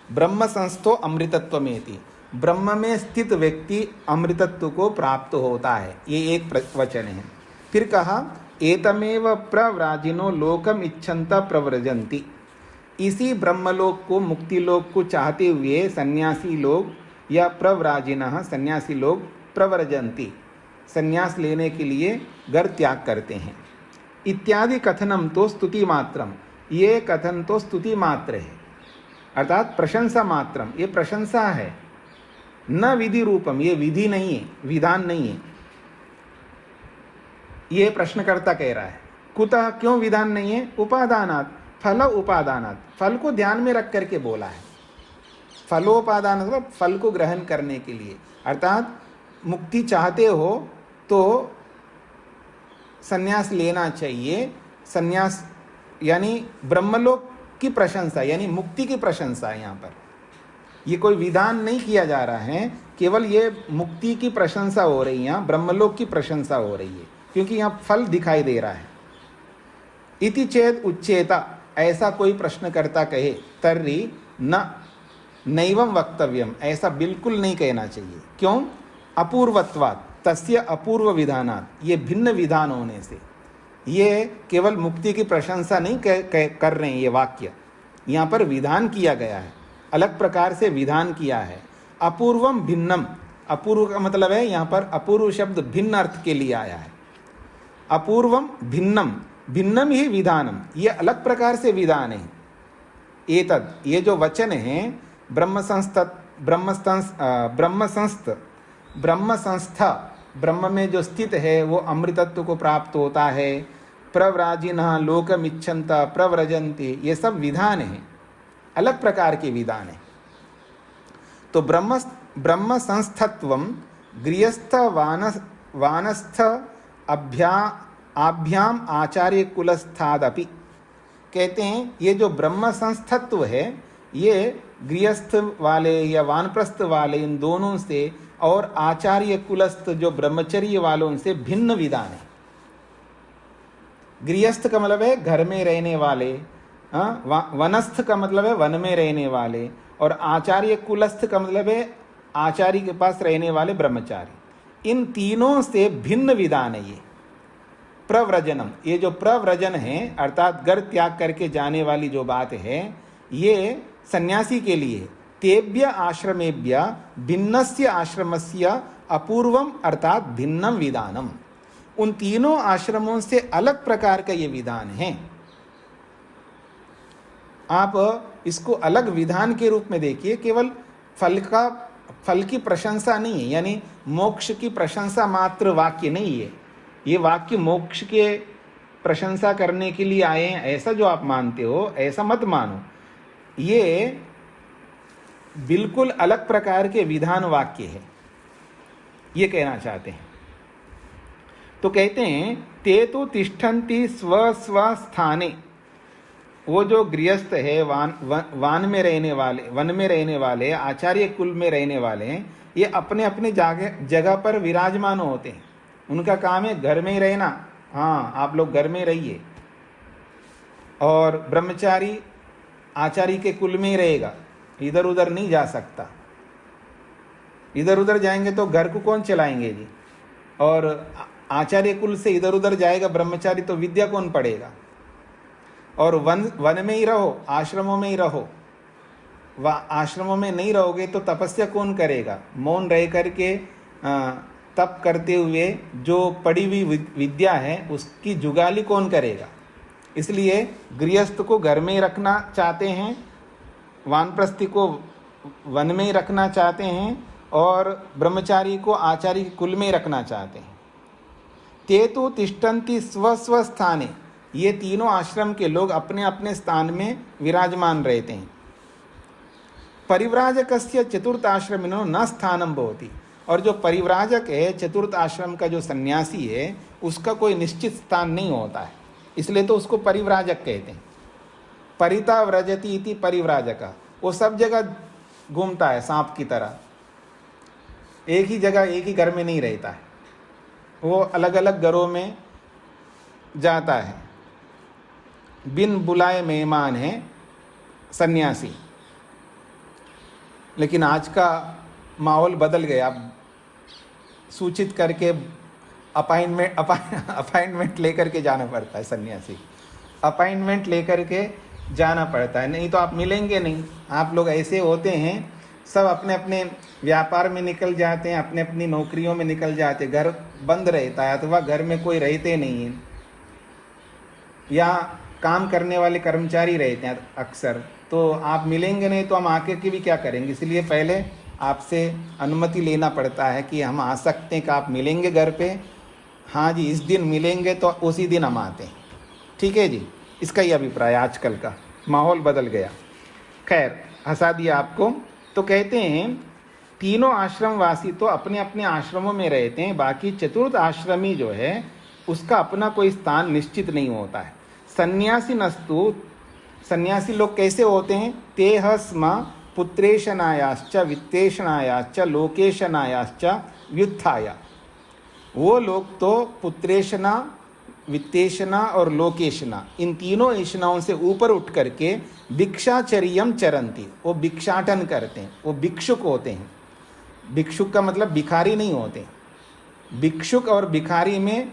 ब्रह्म संस्थो अमृतत्वमेति, ब्रह्म में स्थित व्यक्ति अमृतत्व को प्राप्त होता है, ये एक वचन है। फिर कहा एतमेव प्रव्राजिनो लोकम इच्छन्त प्रव्रजन्ति, इसी ब्रह्मलोक को, मुक्ति लोक को चाहते हुए सन्यासी लोग या प्रव्राजिनः सन्यासी लोग प्रव्रजन्ति, सन्यास लेने के लिए घर त्याग करते हैं। इत्यादि कथनम तो स्तुति मात्रम, ये कथन तो स्तुति मात्र है, अर्थात प्रशंसा मात्रम, ये प्रशंसा है। न विधि रूपम, ये विधि नहीं है, विधान नहीं है, ये प्रश्नकर्ता कह रहा है। कुतः, क्यों विधान नहीं है? उपादानात्, फल उपादानात्, फल को ध्यान में रख करके बोला है। फलोपादान मतलब फल को ग्रहण करने के लिए, अर्थात मुक्ति चाहते हो तो सन्यास लेना चाहिए। सन्यास यानी ब्रह्मलोक की प्रशंसा, यानी मुक्ति की प्रशंसा है। यहाँ पर ये कोई विधान नहीं किया जा रहा है, केवल ये मुक्ति की प्रशंसा हो रही है, यहाँ ब्रह्मलोक की प्रशंसा हो रही है, क्योंकि यहाँ फल दिखाई दे रहा है। इति चेत उच्चेता, ऐसा कोई प्रश्नकर्ता कहे, तर्हि न नैवं वक्तव्यम, ऐसा बिल्कुल नहीं कहना चाहिए। क्यों? अपूर्वत्वात्, तस्य अपूर्व विधानात्, ये भिन्न विधान होने से। ये केवल मुक्ति की प्रशंसा नहीं कर रहे हैं, ये वाक्य यहाँ पर विधान किया गया है, अलग प्रकार से विधान किया है। अपूर्वम भिन्नम, अपूर्व का मतलब है यहाँ पर अपूर्व शब्द भिन्न अर्थ के लिए आया है। अपूर्वम भिन्नम, भिन्नम ही विधानम, ये अलग प्रकार से विधान है। एतद, ये जो वचन है, ब्रह्म संस्था, ब्रह्म में जो स्थित है वो अमृतत्व को प्राप्त होता है। प्रव्राजिनः लोकम इच्छन्त प्रव्रजन्ति, ये सब विधान है, अलग प्रकार के विधान है। तो ब्रह्म संस्थत्वम गृहस्थ वानस्थ आभ्याम आचार्य कुलस्थादपि, कहते हैं ये जो ब्रह्म संस्थत्व है ये गृहस्थ वाले या वानप्रस्थ वाले इन दोनों से और आचार्य कुलस्थ जो ब्रह्मचर्य वालों से भिन्न विधान है। गृहस्थ का मतलब है घर में रहने वाले, वनस्थ का मतलब है वन में रहने वाले, और आचार्य कुलस्थ का मतलब है आचार्य के पास रहने वाले ब्रह्मचारी। इन तीनों से भिन्न विधान है ये प्रव्रजनम। ये जो प्रव्रजन है अर्थात घर त्याग करके जाने वाली जो बात है ये सन्यासी के लिए तेभ्य आश्रमेभ्य भिन्नस्य आश्रमस्य अपूर्वम अर्थात भिन्नम विधानम। उन तीनों आश्रमों से अलग प्रकार का ये विधान है। आप इसको अलग विधान के रूप में देखिए, केवल फल की प्रशंसा नहीं है, यानी मोक्ष की प्रशंसा मात्र वाक्य नहीं है। ये वाक्य मोक्ष के प्रशंसा करने के लिए आए हैं ऐसा जो आप मानते हो ऐसा मत मानो। ये बिल्कुल अलग प्रकार के विधान वाक्य है, ये कहना चाहते हैं। तो कहते हैं ते तो तिष्ठन्ति स्व स्व स्थाने। वो जो गृहस्थ है वन में रहने वाले आचार्य कुल में रहने वाले हैं, ये अपने अपने जगह पर विराजमान होते हैं। उनका काम है घर में ही रहना। हाँ, आप लोग घर में रहिए। और ब्रह्मचारी आचार्य के कुल में ही रहेगा, इधर उधर नहीं जा सकता। इधर उधर जाएंगे तो घर को कौन चलाएंगे जी। और आचार्य कुल से इधर उधर जाएगा ब्रह्मचारी तो विद्या कौन पढ़ेगा। और वन में ही रहो, आश्रमों में ही रहो। आश्रमों में नहीं रहोगे तो तपस्या कौन करेगा। मौन रह करके तप करते हुए जो पड़ी हुई विद्या है उसकी जुगाली कौन करेगा। इसलिए गृहस्थ को घर में ही रखना चाहते हैं, वानप्रस्थी को वन में ही रखना चाहते हैं, और ब्रह्मचारी को आचार्य के कुल में ही रखना चाहते हैं। ते तो तिष्ठन्ति स्व स्व स्थाने। ये तीनों आश्रम के लोग अपने अपने स्थान में विराजमान रहते हैं। परिव्राजकस्य चतुर्थ आश्रमिनो न स्थानम भवति। और जो परिव्राजक है चतुर्थ आश्रम का जो सन्यासी है उसका कोई निश्चित स्थान नहीं होता है, इसलिए तो उसको परिव्राजक कहते हैं। परिता व्रजति इति परिव्राजक। वो सब जगह घूमता है सांप की तरह, एक ही जगह एक ही घर में नहीं रहता है, वो अलग अलग घरों में जाता है। बिन बुलाए मेहमान है सन्यासी। लेकिन आज का माहौल बदल गया। अब सूचित करके अपॉइंटमेंट लेकर के जाना पड़ता है सन्यासी। अपॉइंटमेंट लेकर के जाना पड़ता है, नहीं तो आप मिलेंगे नहीं। आप लोग ऐसे होते हैं, सब अपने अपने व्यापार में निकल जाते हैं, अपने अपनी नौकरियों में निकल जाते हैं, घर बंद रहता है अथवा घर में कोई रहते नहीं है, या काम करने वाले कर्मचारी रहते हैं अक्सर। तो आप मिलेंगे नहीं तो हम आके के भी क्या करेंगे। इसलिए पहले आपसे अनुमति लेना पड़ता है कि हम आ सकते हैं, कि आप मिलेंगे घर पे। हाँ जी, इस दिन मिलेंगे तो उसी दिन हम आते हैं। ठीक है जी, इसका ही अभिप्राय। आजकल का माहौल बदल गया। खैर, हंसा दिया आपको। तो कहते हैं तीनों आश्रमवासी तो अपने अपने आश्रमों में रहते हैं, बाकी चतुर्थ आश्रमी जो है उसका अपना कोई स्थान निश्चित नहीं होता है। सन्यासी नस्तु, सन्यासी लोग कैसे होते हैं। तेह स्म पुत्रेशनायाश्च वित्तेशनायाश्च लोकेशनायाश्च व्युत्थाय। वो लोग तो पुत्रेशना, वित्तेशना और लोकेशना, इन तीनों ऐशनाओं से ऊपर उठ करके भिक्षाचर्यम चरंती। वो भिक्षाटन करते हैं, वो भिक्षुक होते हैं। भिक्षुक का मतलब भिखारी नहीं होते। भिक्षुक और भिखारी में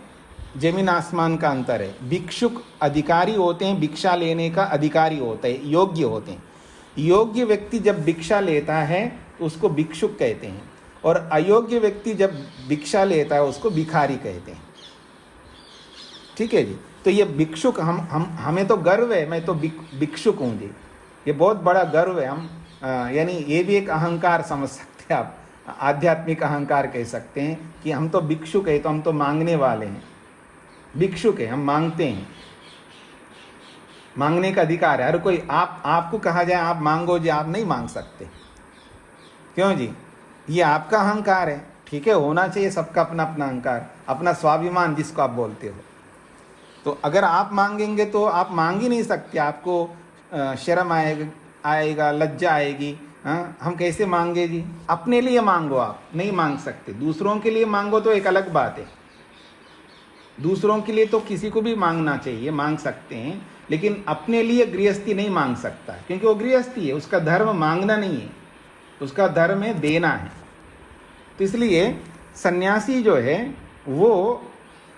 जमीन आसमान का अंतर है। भिक्षुक अधिकारी होते हैं, भिक्षा लेने का अधिकारी होता है, योग्य होते हैं। योग्य व्यक्ति जब भिक्षा लेता है तो उसको भिक्षुक कहते हैं, और अयोग्य व्यक्ति जब भिक्षा लेता है उसको भिखारी कहते हैं। ठीक है जी। तो ये भिक्षुक हमें तो गर्व है, मैं तो भिक्षुक हूँ जी, ये बहुत बड़ा गर्व है। हम यानी ये भी एक अहंकार समझ सकते हैं आप, आध्यात्मिक अहंकार कह सकते हैं कि हम तो भिक्षुक है, तो हम तो मांगने वाले हैं। भिक्षुक है, हम मांगते हैं, मांगने का अधिकार है। हर कोई आपको कहा जाए आप मांगो जी, आप नहीं मांग सकते। क्यों जी? ये आपका अहंकार है। ठीक है, होना चाहिए सबका अपना अपना अहंकार, अपना स्वाभिमान जिसको आप बोलते हो। तो अगर आप मांगेंगे तो आप मांग ही नहीं सकते, आपको शर्म आएगा, लज्जा आएगी। हाँ, हम कैसे मांगे जी? अपने लिए मांगो, आप नहीं मांग सकते। दूसरों के लिए मांगो तो एक अलग बात है। दूसरों के लिए तो किसी को भी मांगना चाहिए, मांग सकते हैं, लेकिन अपने लिए गृहस्थी नहीं मांग सकता, क्योंकि वो गृहस्थी है, उसका धर्म मांगना नहीं है, उसका धर्म है देना है। तो इसलिए सन्यासी जो है वो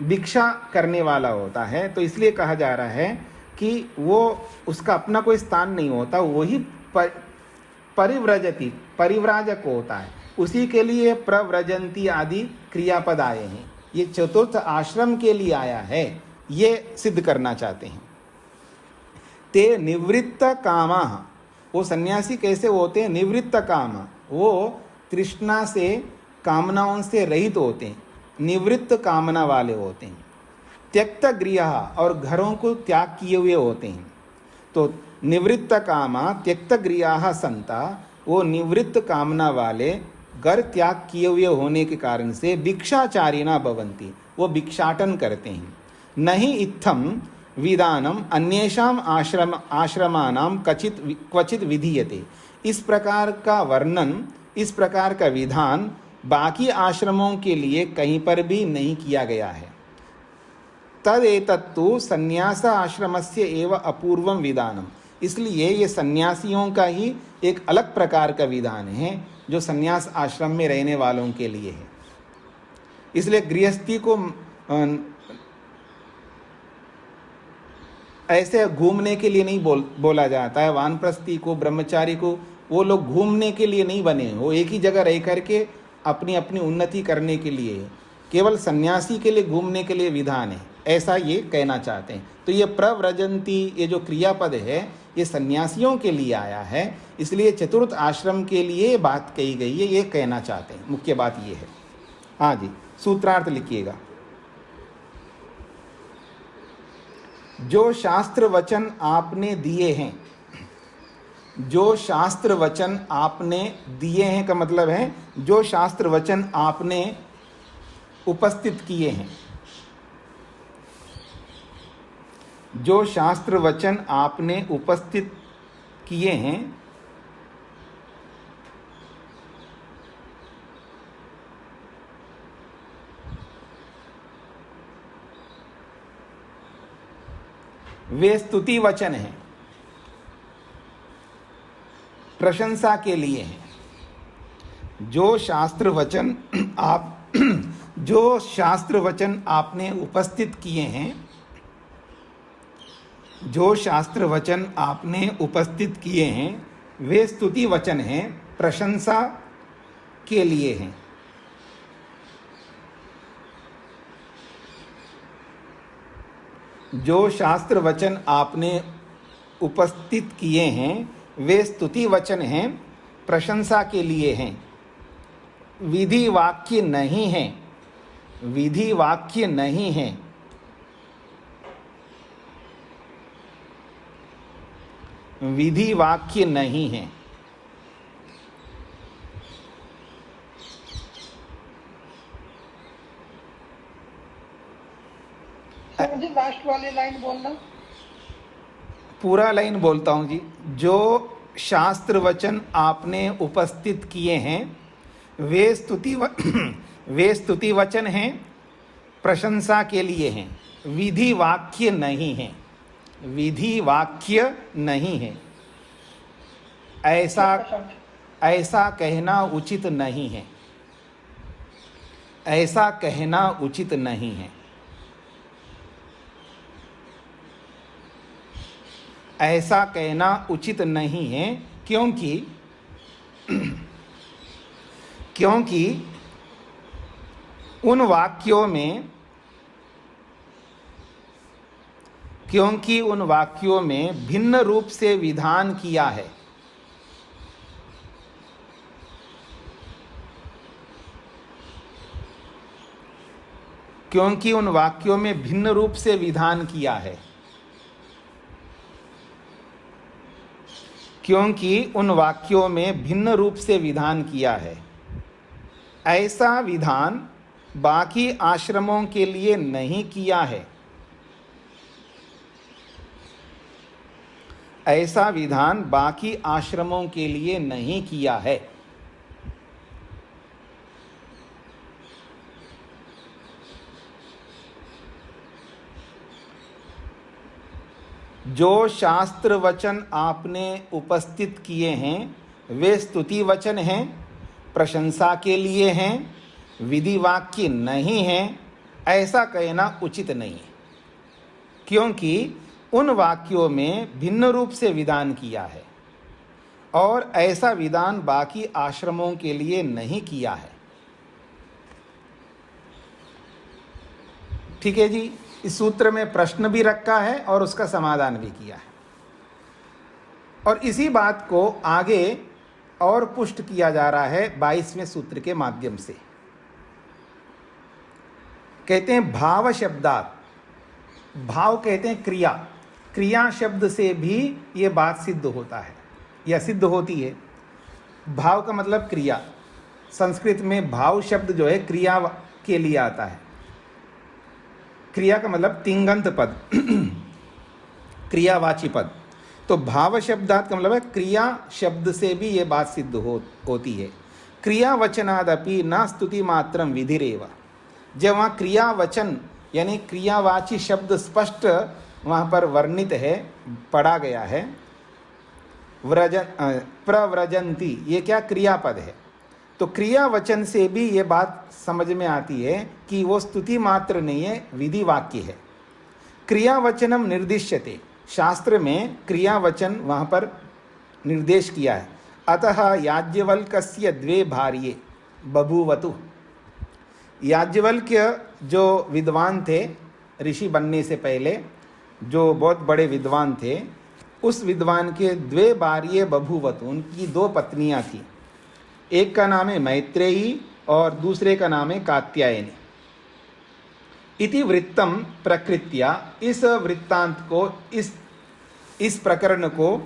भिक्षा करने वाला होता है। तो इसलिए कहा जा रहा है कि वो उसका अपना कोई स्थान नहीं होता, वही परिव्रजती परिव्राजक होता है, उसी के लिए प्रव्रजंती आदि क्रियापद आए हैं। ये चतुर्थ आश्रम के लिए आया है, ये सिद्ध करना चाहते हैं। ते निवृत्त कामा, वो सन्यासी कैसे होते हैं? निवृत्त कामा, वो तृष्णा से, कामनाओं से रहित होते हैं, निवृत्त कामना वाले होते हैं। त्यक्त गृह, और घरों को त्याग किए हुए होते हैं। तो निवृत्त कामा त्यक्त गृह संता, वो निवृत्त कामना वाले घर त्याग किए हुए होने के कारण से भिक्षाचारिणा भवन्ति, वो भिक्षाटन करते हैं। नहीं इत्थम विधानम अन्येषाम आश्रमानाम क्वचित विधीयते, इस प्रकार का वर्णन, इस प्रकार का विधान बाकी आश्रमों के लिए कहीं पर भी नहीं किया गया है। तदेतत्तु संन्यास आश्रमस्य एव अपूर्वम विधानम, इसलिए ये सन्यासियों का ही एक अलग प्रकार का विधान है जो सन्यास आश्रम में रहने वालों के लिए है। इसलिए गृहस्थी को ऐसे घूमने के लिए नहीं बोला जाता है। वानप्रस्थी को, ब्रह्मचारी को, वो लोग घूमने के लिए नहीं बने, वो एक ही जगह रह करके अपनी अपनी उन्नति करने के लिए है। केवल सन्यासी के लिए घूमने के लिए विधान है, ऐसा ये कहना चाहते हैं। तो ये प्रव्रजंती, ये जो क्रियापद है, ये सन्यासियों के लिए आया है, इसलिए चतुर्थ आश्रम के लिए बात कही गई है, ये कहना चाहते हैं। मुख्य बात ये है। हाँ जी, सूत्रार्थ लिखिएगा। जो शास्त्र वचन आपने दिए हैं, जो शास्त्र वचन आपने दिए हैं का मतलब है जो शास्त्र वचन आपने उपस्थित किए हैं, जो शास्त्र वचन आपने उपस्थित किए हैं, वे स्तुति वचन हैं, प्रशंसा के लिए हैं। जो शास्त्र वचन जो शास्त्र वचन आपने उपस्थित किए हैं, जो शास्त्र वचन आपने उपस्थित किए हैं, वे स्तुति वचन हैं, प्रशंसा के लिए हैं। जो शास्त्र वचन आपने उपस्थित किए हैं, वे स्तुति वचन हैं, प्रशंसा के लिए हैं। विधि वाक्य नहीं है, विधि वाक्य नहीं है, विधि वाक्य नहीं है। जी लास्ट वाली लाइन बोलना। पूरा लाइन बोलता हूं जी। जो शास्त्र वचन आपने उपस्थित किए हैं, वे स्तुति वचन हैं, प्रशंसा के लिए हैं, विधि वाक्य नहीं है, विधि वाक्य नहीं है। ऐसा कहना उचित नहीं है, ऐसा कहना उचित नहीं है, ऐसा कहना उचित नहीं है। क्योंकि उन वाक्यों में भिन्न रूप से विधान किया है। क्योंकि उन वाक्यों में भिन्न रूप से विधान किया है, क्योंकि उन वाक्यों में भिन्न रूप से विधान किया है। ऐसा विधान बाकी आश्रमों के लिए नहीं किया है। ऐसा विधान बाकी आश्रमों के लिए नहीं किया है। जो शास्त्र वचन आपने उपस्थित किए हैं वे स्तुति वचन हैं, प्रशंसा के लिए हैं, विधि वाक्य नहीं हैं, ऐसा कहना उचित नहीं है, क्योंकि उन वाक्यों में भिन्न रूप से विधान किया है और ऐसा विधान बाकी आश्रमों के लिए नहीं किया है। ठीक है जी, इस सूत्र में प्रश्न भी रखा है और उसका समाधान भी किया है, और इसी बात को आगे और पुष्ट किया जा रहा है 22वें सूत्र के माध्यम से। कहते हैं भाव शब्दात, भाव कहते हैं क्रिया, क्रिया शब्द से भी ये बात सिद्ध होता है या सिद्ध होती है। भाव का मतलब क्रिया, संस्कृत में भाव शब्द जो है क्रिया के लिए आता है। क्रिया का मतलब तिंगंत पद क्रियावाची पद। तो भाव शब्दात का मतलब है क्रिया शब्द से भी ये बात सिद्ध होती है। क्रिया वचनादपि न स्तुति मात्रम विधिरेव। जब वहाँ क्रिया वचन यानी क्रियावाची शब्द स्पष्ट वहाँ पर वर्णित है, पढ़ा गया है। प्रव्रजंती ये क्या क्रियापद है, तो क्रिया वचन से भी ये बात समझ में आती है कि वो स्तुति मात्र नहीं है, विधि वाक्य है। क्रिया वचनम निर्दिश्यते, शास्त्र में क्रिया वचन वहाँ पर निर्देश किया है। अतः याज्ञवल्क्य द्वे भार्ये बभूवतु। याज्ञवल्क्य जो विद्वान थे, ऋषि बनने से पहले जो बहुत बड़े विद्वान थे, उस विद्वान के द्वे भार्ये बभूवतु, उनकी दो पत्नियां थी। एक का नाम है मैत्रेयी और दूसरे का नाम है कात्यायनी। इति वृत्तम प्रकृत्या, इस वृत्तांत को, इस प्रकरण को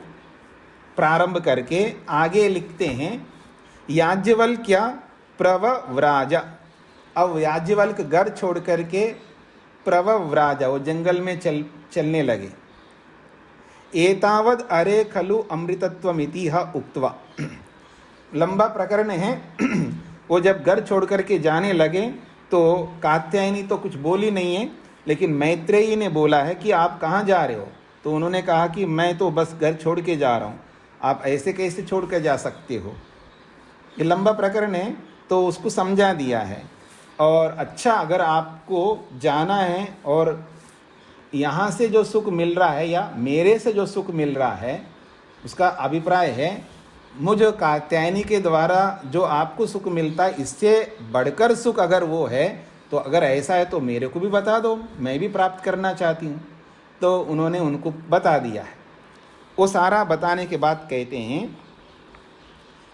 प्रारंभ करके आगे लिखते हैं याज्ञवल्क्य प्रव्राज। अब याज्ञवल्क घर छोड़ करके प्रव्राज, वो जंगल में चलने लगे। एतावद अरे खलु अमृतत्वमिति उक्त्वा, लंबा प्रकरण है। वो जब घर छोड़ करके जाने लगे तो कात्यायनी तो कुछ बोली नहीं है, लेकिन मैत्रेयी ने बोला है कि आप कहाँ जा रहे हो। तो उन्होंने कहा कि मैं तो बस घर छोड़ के जा रहा हूँ, आप ऐसे कैसे छोड़ कर जा सकते हो। ये लंबा प्रकरण है, तो उसको समझा दिया है। और अच्छा, अगर आपको जाना है और यहाँ से जो सुख मिल रहा है या मेरे से जो सुख मिल रहा है, उसका अभिप्राय है मुझ कात्यायनी के द्वारा जो आपको सुख मिलता है, इससे बढ़कर सुख अगर वो है, तो अगर ऐसा है तो मेरे को भी बता दो, मैं भी प्राप्त करना चाहती हूँ। तो उन्होंने उनको बता दिया है। वो सारा बताने के बाद कहते हैं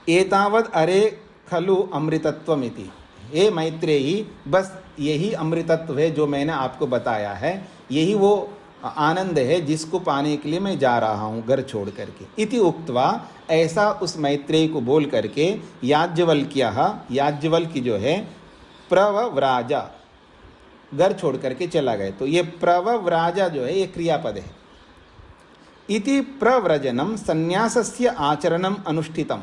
एतावद अरे खलु अमृतत्वमिति, हे मैत्रेयी, बस यही अमृतत्व है जो मैंने आपको बताया है, यही वो आनंद है जिसको पाने के लिए मैं जा रहा हूँ घर छोड़ करके। इति उक्त्वा, ऐसा उस मैत्रेयी को बोल करके याज्ञवल्क्य जो है प्रव्राजा, घर छोड़ करके चला गए। तो ये प्रव्राजा जो है ये क्रियापद है। इति प्रव्रजनम संन्यासस्य आचरणम अनुष्ठितम।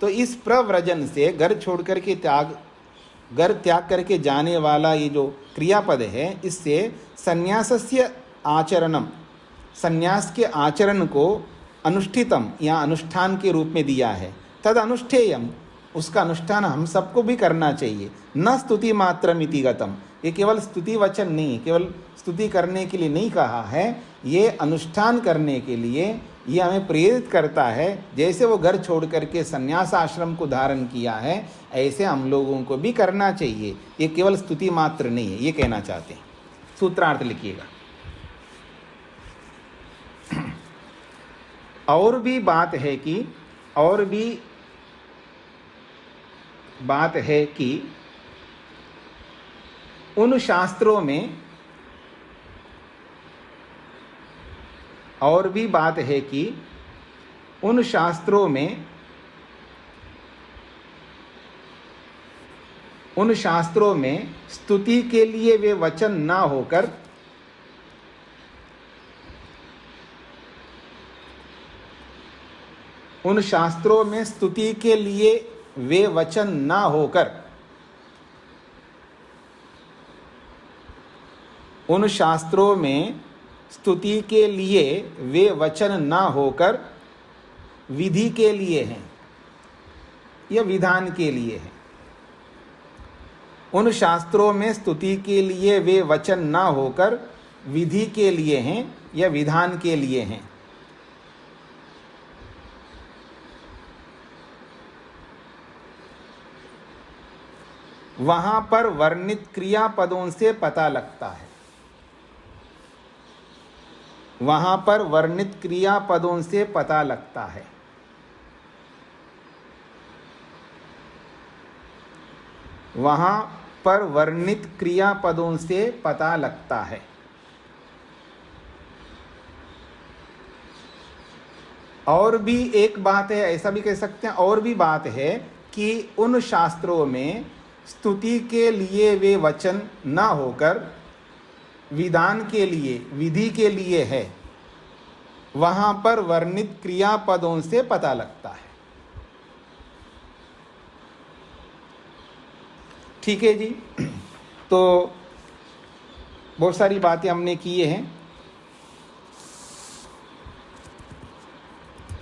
तो इस प्रव्रजन से घर छोड़ करके घर त्याग करके जाने वाला ये जो क्रियापद है, इससे संन्यासस्य आचरणम, संन्यास के आचरण को अनुष्ठितम या अनुष्ठान के रूप में दिया है। तद अनुष्ठेयम, उसका अनुष्ठान हम सबको भी करना चाहिए। न स्तुति मात्रमिति गतम, ये केवल स्तुति वचन नहीं, केवल स्तुति करने के लिए नहीं कहा है, ये अनुष्ठान करने के लिए ये हमें प्रेरित करता है। जैसे वो घर छोड़ करके संन्यास आश्रम को धारण किया है, ऐसे हम लोगों को भी करना चाहिए। ये केवल स्तुति मात्र नहीं है, ये कहना चाहते हैं। सूत्रार्थ लिखिएगा। और भी बात है कि उन शास्त्रों में, और भी बात है कि उन शास्त्रों में स्तुति के लिए वे वचन ना होकर उन शास्त्रों में स्तुति के लिए वे वचन ना होकर, उन शास्त्रों में स्तुति के लिए वे वचन ना होकर विधि के लिए हैं या विधान के लिए हैं। उन शास्त्रों में स्तुति के लिए वे वचन ना होकर विधि के लिए हैं या विधान के लिए हैं। वहां पर वर्णित क्रियापदों से पता लगता है, वहां पर वर्णित क्रियापदों से पता लगता है। वहां पर वर्णित क्रियापदों से पता लगता है। और भी एक बात है, ऐसा भी कह सकते हैं, और भी बात है कि उन शास्त्रों में स्तुति के लिए वे वचन ना होकर विधान के लिए, विधि के लिए है। वहां पर वर्णित क्रियापदों से पता लगता है। ठीक है जी। तो बहुत सारी बातें हमने की हैं।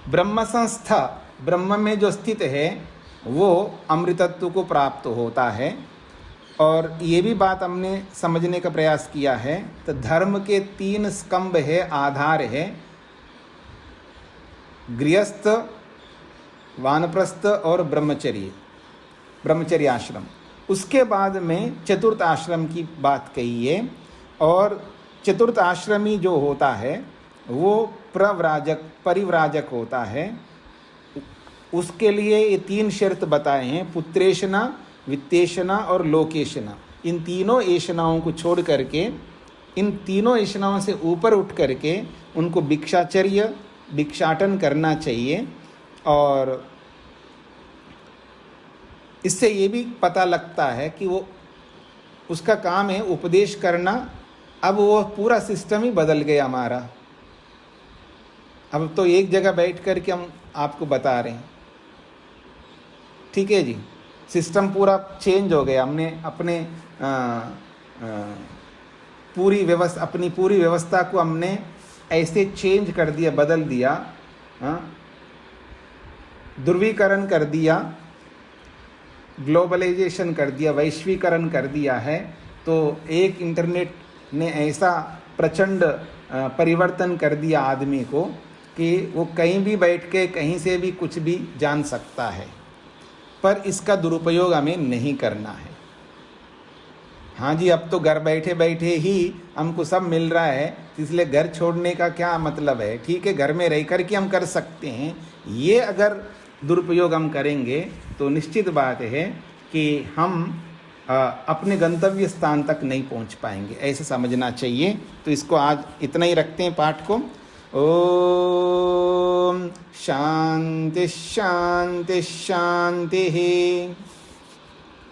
ब्रह्म संस्था, ब्रह्म में जो स्थित है वो अमृतत्व को प्राप्त होता है। और ये भी बात हमने समझने का प्रयास किया है। तो धर्म के 3 स्तंभ है, आधार है, गृहस्थ, वानप्रस्थ और ब्रह्मचर्य आश्रम। उसके बाद में चतुर्थ आश्रम की बात कही है। और चतुर्थ आश्रमी जो होता है वो परिव्राजक होता है। उसके लिए ये 3 शर्त बताए हैं, पुत्रेशना, वित्तेशना और लोकेशना। इन तीनों ऐशनाओं को छोड़ करके, इन तीनों ऐशनाओं से ऊपर उठ करके उनको भिक्षाटन करना चाहिए। और इससे ये भी पता लगता है कि वो, उसका काम है उपदेश करना। अब वो पूरा सिस्टम ही बदल गया हमारा। अब तो एक जगह बैठ कर के हम आपको बता रहे हैं। ठीक है जी, सिस्टम पूरा चेंज हो गया। हमने अपनी पूरी व्यवस्था को हमने ऐसे चेंज कर दिया, बदल दिया, ध्रुवीकरण कर दिया, ग्लोबलाइजेशन कर दिया, वैश्वीकरण कर दिया है। तो एक इंटरनेट ने ऐसा प्रचंड परिवर्तन कर दिया आदमी को कि वो कहीं भी बैठ के कहीं से भी कुछ भी जान सकता है। पर इसका दुरुपयोग हमें नहीं करना है। हाँ जी, अब तो घर बैठे बैठे ही हमको सब मिल रहा है, इसलिए घर छोड़ने का क्या मतलब है। ठीक है, घर में रह कर के हम कर सकते हैं। ये अगर दुरुपयोग हम करेंगे तो निश्चित बात है कि हम अपने गंतव्य स्थान तक नहीं पहुंच पाएंगे, ऐसा समझना चाहिए। तो इसको आज इतना ही रखते हैं पाठ को। ओम शांति शांति शांति।